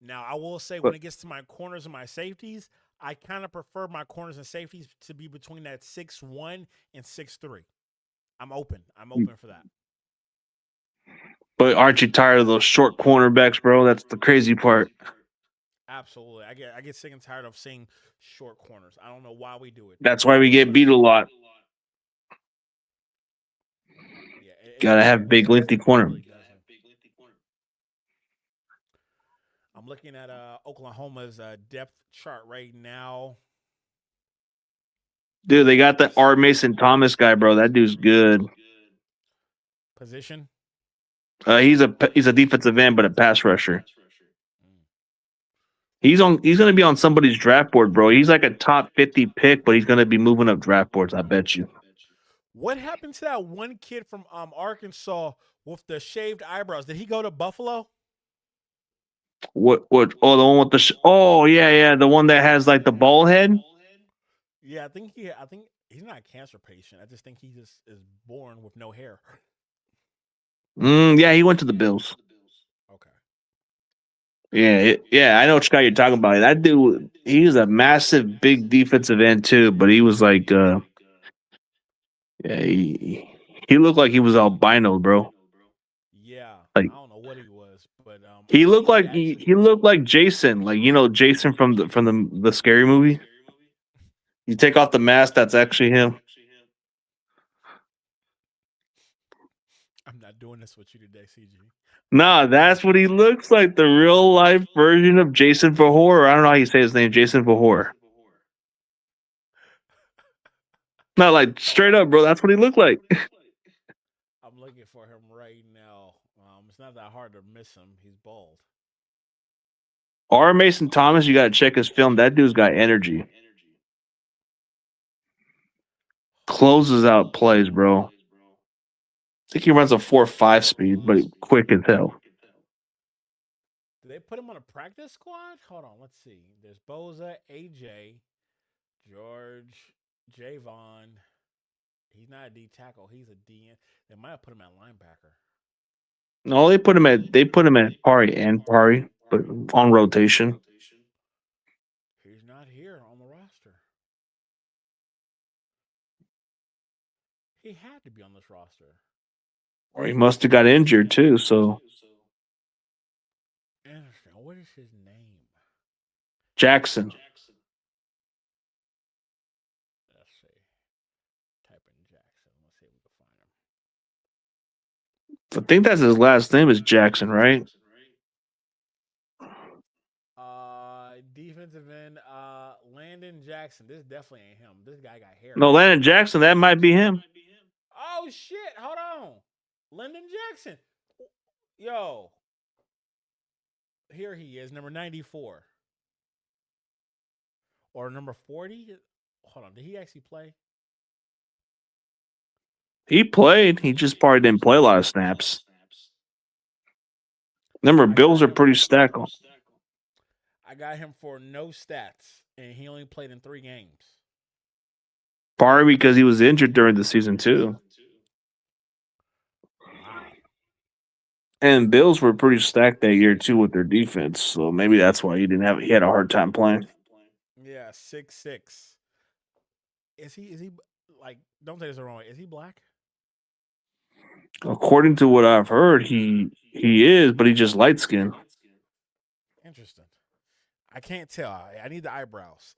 Speaker 1: Now, I will say when
Speaker 3: But
Speaker 1: it gets to my corners and my safeties, I kind of prefer my corners and safeties to be between that 6'1" and 6'3". I'm open. I'm open for that.
Speaker 3: but aren't you tired of those short cornerbacks, bro? That's the crazy part.
Speaker 1: Absolutely. I get sick and tired of seeing short corners. I don't know why we do it.
Speaker 3: That's why we get beat a lot.
Speaker 1: Yeah,
Speaker 3: Gotta have big, lengthy
Speaker 1: it
Speaker 3: corner.
Speaker 1: really doesn't. I'm looking at Oklahoma's depth chart right now.
Speaker 3: Dude, they got the R. Mason Thomas guy, bro. That dude's good.
Speaker 1: Position.
Speaker 3: He's a defensive end, but a pass rusher.
Speaker 1: Mm.
Speaker 3: He's gonna be on somebody's draft board, bro. He's like a top 50 pick, but he's gonna be moving up draft boards. I bet you.
Speaker 1: What happened to that one kid from Arkansas with the shaved eyebrows? Did he go to Buffalo?
Speaker 3: What? Oh, the one with the. Oh, yeah, the one that has like the ball head.
Speaker 1: Yeah, I think he's not a cancer patient. I just think he just is born with no hair.
Speaker 3: Yeah, he went to the Bills.
Speaker 1: Okay.
Speaker 3: Yeah, I know which guy you're talking about. That dude, he's a massive, big defensive end too, but he was like, yeah, he looked like he was albino, bro.
Speaker 1: Yeah,
Speaker 3: Like
Speaker 1: I don't know what he was, but
Speaker 3: he
Speaker 1: I
Speaker 3: looked
Speaker 1: think he
Speaker 3: like
Speaker 1: actually.
Speaker 3: he looked like Jason, like Jason from the scary movie. You take off the mask, that's actually him.
Speaker 1: I'm not doing this with you today, CG.
Speaker 3: Nah, that's what he looks like, the real life version of Jason Verhor. I don't know how you say his name, Jason Verhor. Not like
Speaker 1: Hold
Speaker 3: straight
Speaker 1: on.
Speaker 3: up, bro. That's what he looked like.
Speaker 1: I'm looking for him right now. It's not that hard to miss him. He's bald.
Speaker 3: R. Mason Thomas, you gotta check his film. That dude's got energy. Closes out plays, bro. I think he runs a 4.5 speed, but quick as hell.
Speaker 1: Did they put him on a practice squad? Hold on, let's see. There's Boza, AJ, George, Javon. He's not a D tackle. He's a DN. They might have put him at linebacker.
Speaker 3: No, they put him at Pari, but on rotation.
Speaker 1: He's not here on the roster. He had to be on this roster.
Speaker 3: Or he must have got injured too, so
Speaker 1: Interesting. What is his name?
Speaker 3: Jackson.
Speaker 1: Let's see. Type in Jackson. Let's see if we can find him.
Speaker 3: I think that's his last name is Jackson, right?
Speaker 1: Defensive end, Landon Jackson. This definitely ain't him. This guy got hair.
Speaker 3: No, Landon Jackson, that might be him.
Speaker 1: Oh shit! Hold on, Lyndon Jackson. Yo, here he is, number 94 or number 40. Hold on, did he actually play?
Speaker 3: He played. He just probably didn't play a lot of snaps. Remember, Bills are pretty stacked on.
Speaker 1: I got him for no stats, and he only played in 3 games.
Speaker 3: Probably because he was injured during the season too.
Speaker 1: Wow.
Speaker 3: And Bills were pretty stacked that year too with their defense, so maybe that's why he had a hard time playing.
Speaker 1: Yeah, 6'6". Is he like? Don't take this the wrong way. Is he black?
Speaker 3: According to what I've heard, he is, but he's just light skinned.
Speaker 1: Interesting. I can't tell. I need the eyebrows.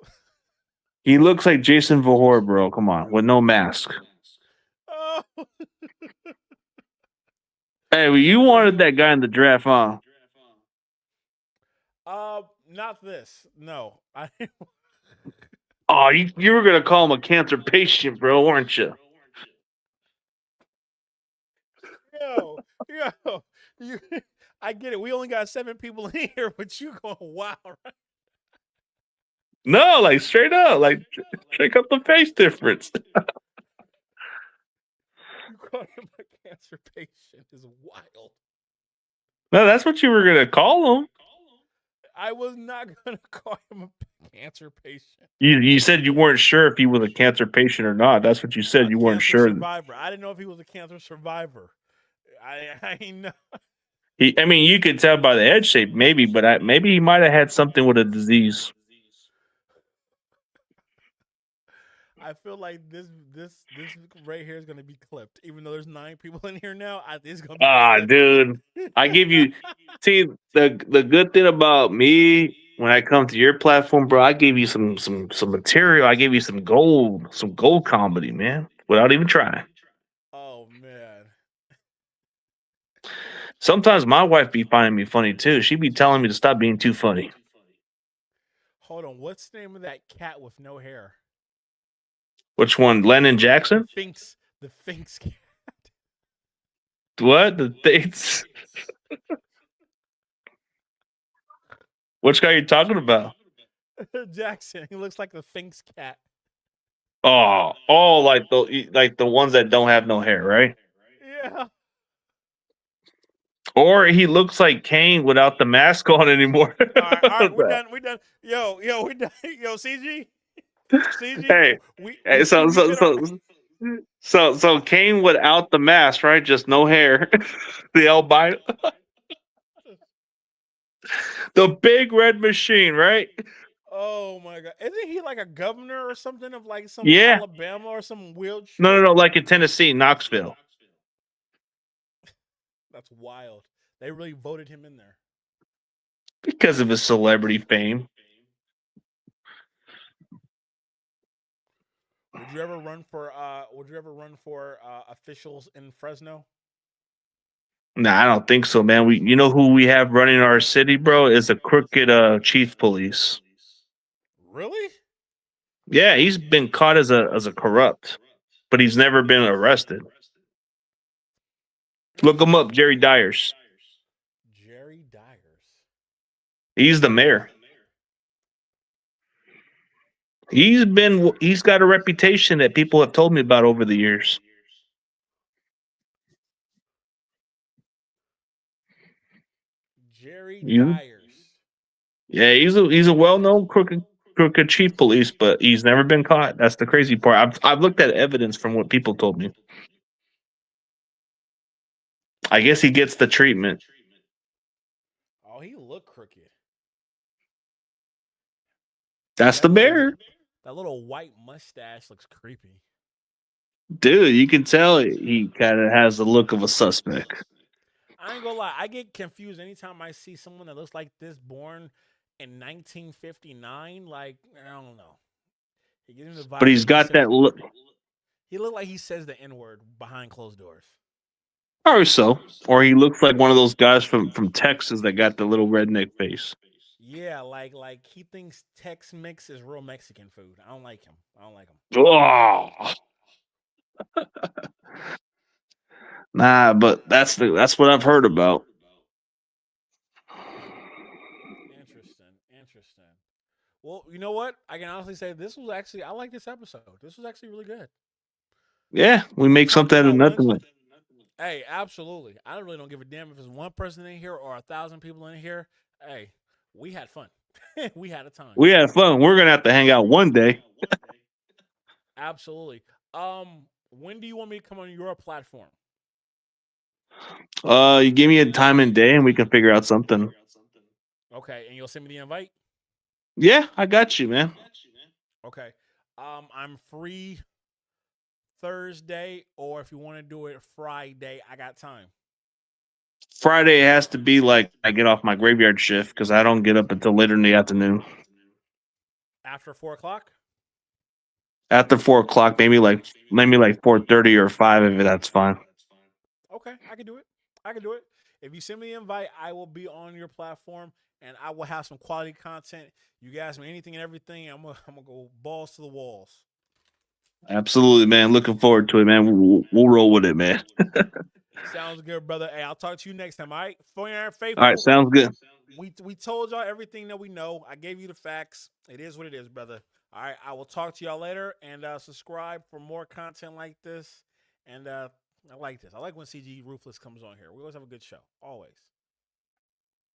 Speaker 3: He looks like Jason Verhor, bro. Come on, with no mask.
Speaker 1: Oh.
Speaker 3: Hey, well, you wanted that guy in the draft, huh?
Speaker 1: Not this. No.
Speaker 3: Oh, you were gonna call him a cancer patient, bro, weren't you?
Speaker 1: Yo, I get it. We only got 7 people in here, but you going wow, right?
Speaker 3: No, like straight up, like check out the face difference.
Speaker 1: You call him a cancer patient is wild.
Speaker 3: No, that's what you were gonna call him.
Speaker 1: I was not gonna call him a cancer patient.
Speaker 3: You said you weren't sure if he was a cancer patient or not. That's what you said. You weren't sure.
Speaker 1: Survivor. I didn't know if he was a cancer survivor. I know.
Speaker 3: I mean, you could tell by the head shape, maybe, but maybe he might have had something with a disease.
Speaker 1: I feel like this right here is gonna be clipped, even though there's 9 people in here now. It's gonna be
Speaker 3: Ah,
Speaker 1: clipped.
Speaker 3: dude, I give you. See, the good thing about me when I come to your platform, bro, I gave you some material. I gave you some gold comedy, man, without even trying.
Speaker 1: Oh man.
Speaker 3: Sometimes my wife be finding me funny too. She be telling me to stop being too funny.
Speaker 1: Hold on. What's the name of that cat with no hair?
Speaker 3: Which one, Lennon
Speaker 1: The
Speaker 3: Jackson?
Speaker 1: Finks. The Finks cat.
Speaker 3: What the things? Which guy are you talking about?
Speaker 1: Jackson. He looks like the Finks cat.
Speaker 3: Oh, like the ones that don't have no hair, right?
Speaker 1: Yeah.
Speaker 3: Or he looks like Kane without the mask on anymore.
Speaker 1: All right. We're done. We're done. Yo, we're done. Yo, CG. CG.
Speaker 3: Hey,
Speaker 1: We
Speaker 3: hey, so
Speaker 1: we
Speaker 3: so
Speaker 1: did our.
Speaker 3: so so Kane without the mask, right? Just no hair. The albino, the big red machine, right?
Speaker 1: Oh my god! Isn't he like a governor or something of like some
Speaker 3: Yeah.
Speaker 1: Alabama or some weird
Speaker 3: No, no,
Speaker 1: shit?
Speaker 3: no. Like in Tennessee, Knoxville.
Speaker 1: That's wild. They really voted him in there.
Speaker 3: Because of his celebrity fame.
Speaker 1: Would you ever run for? Would you ever run for officials in Fresno?
Speaker 3: Nah, I don't think so, man. You know who we have running our city, bro? Is a crooked chief police.
Speaker 1: Really?
Speaker 3: Yeah, he's been caught as a corrupt, but he's never been arrested. Look him up, Jerry Dyers.
Speaker 1: Jerry Dyers.
Speaker 3: He's the mayor. He's got a reputation that people have told me about over the years.
Speaker 1: Jerry
Speaker 3: You
Speaker 1: Dyers.
Speaker 3: Yeah, he's a well known crooked chief police, but he's never been caught. That's the crazy part. I've looked at evidence from what people told me. I guess he gets the treatment.
Speaker 1: Oh, he looked crooked.
Speaker 3: That's the mayor.
Speaker 1: That little white mustache looks creepy.
Speaker 3: Dude, you can tell he kind of has the look of a suspect.
Speaker 1: I ain't gonna lie. I get confused anytime I see someone that looks like this born in 1959. Like, I don't know. He gives me the
Speaker 3: But
Speaker 1: vibe
Speaker 3: he's
Speaker 1: that he
Speaker 3: got
Speaker 1: says.
Speaker 3: that look.
Speaker 1: He looked like he says the N word behind closed doors.
Speaker 3: Or so. Or he looks like one of those guys from Texas that got the little redneck face.
Speaker 1: Yeah, like he thinks Tex Mex is real Mexican food. I don't like him. I don't like him.
Speaker 3: Oh. Nah, but that's what I've heard about.
Speaker 1: Interesting. Interesting. Well, you know what? I can honestly say this was actually I like this episode. This was actually really good.
Speaker 3: Yeah, we
Speaker 1: We
Speaker 3: make
Speaker 1: talked
Speaker 3: something out of
Speaker 1: about
Speaker 3: nothing.
Speaker 1: Wednesday. Hey, absolutely. I really don't give a damn if it's one person in here or 1,000 people in here. Hey, we had fun. We had a time.
Speaker 3: We had fun. We're gonna have to hang out one day.
Speaker 1: Absolutely. When do you want me to come on your platform?
Speaker 3: You give me a time and day, and we can figure out something.
Speaker 1: Okay, and you'll send me the invite.
Speaker 3: Yeah, I got you, man.
Speaker 1: Okay. I'm free Thursday, or if you want to do it Friday, I got time.
Speaker 3: Friday has to be like I get off my graveyard shift because I don't get up until later in the afternoon.
Speaker 1: After 4 o'clock.
Speaker 3: After 4 o'clock, maybe like 4:30 or 5, if that's fine.
Speaker 1: Okay, I can do it. I can do it. If you send me the invite, I will be on your platform and I will have some quality content. You guys me anything and everything. I'm gonna go balls to the walls.
Speaker 3: Absolutely, man. Looking forward to it, man. We'll roll with it, man.
Speaker 1: Sounds good, brother. Hey, I'll talk to you next time. All right, for your
Speaker 3: All right,
Speaker 1: faithful.
Speaker 3: sounds good.
Speaker 1: We told y'all everything that we know. I gave you the facts. It is what it is, brother. All right, I will talk to y'all later and subscribe for more content like this. And I like this. I like when CG Ruthless comes on here. We always have a good show. Always.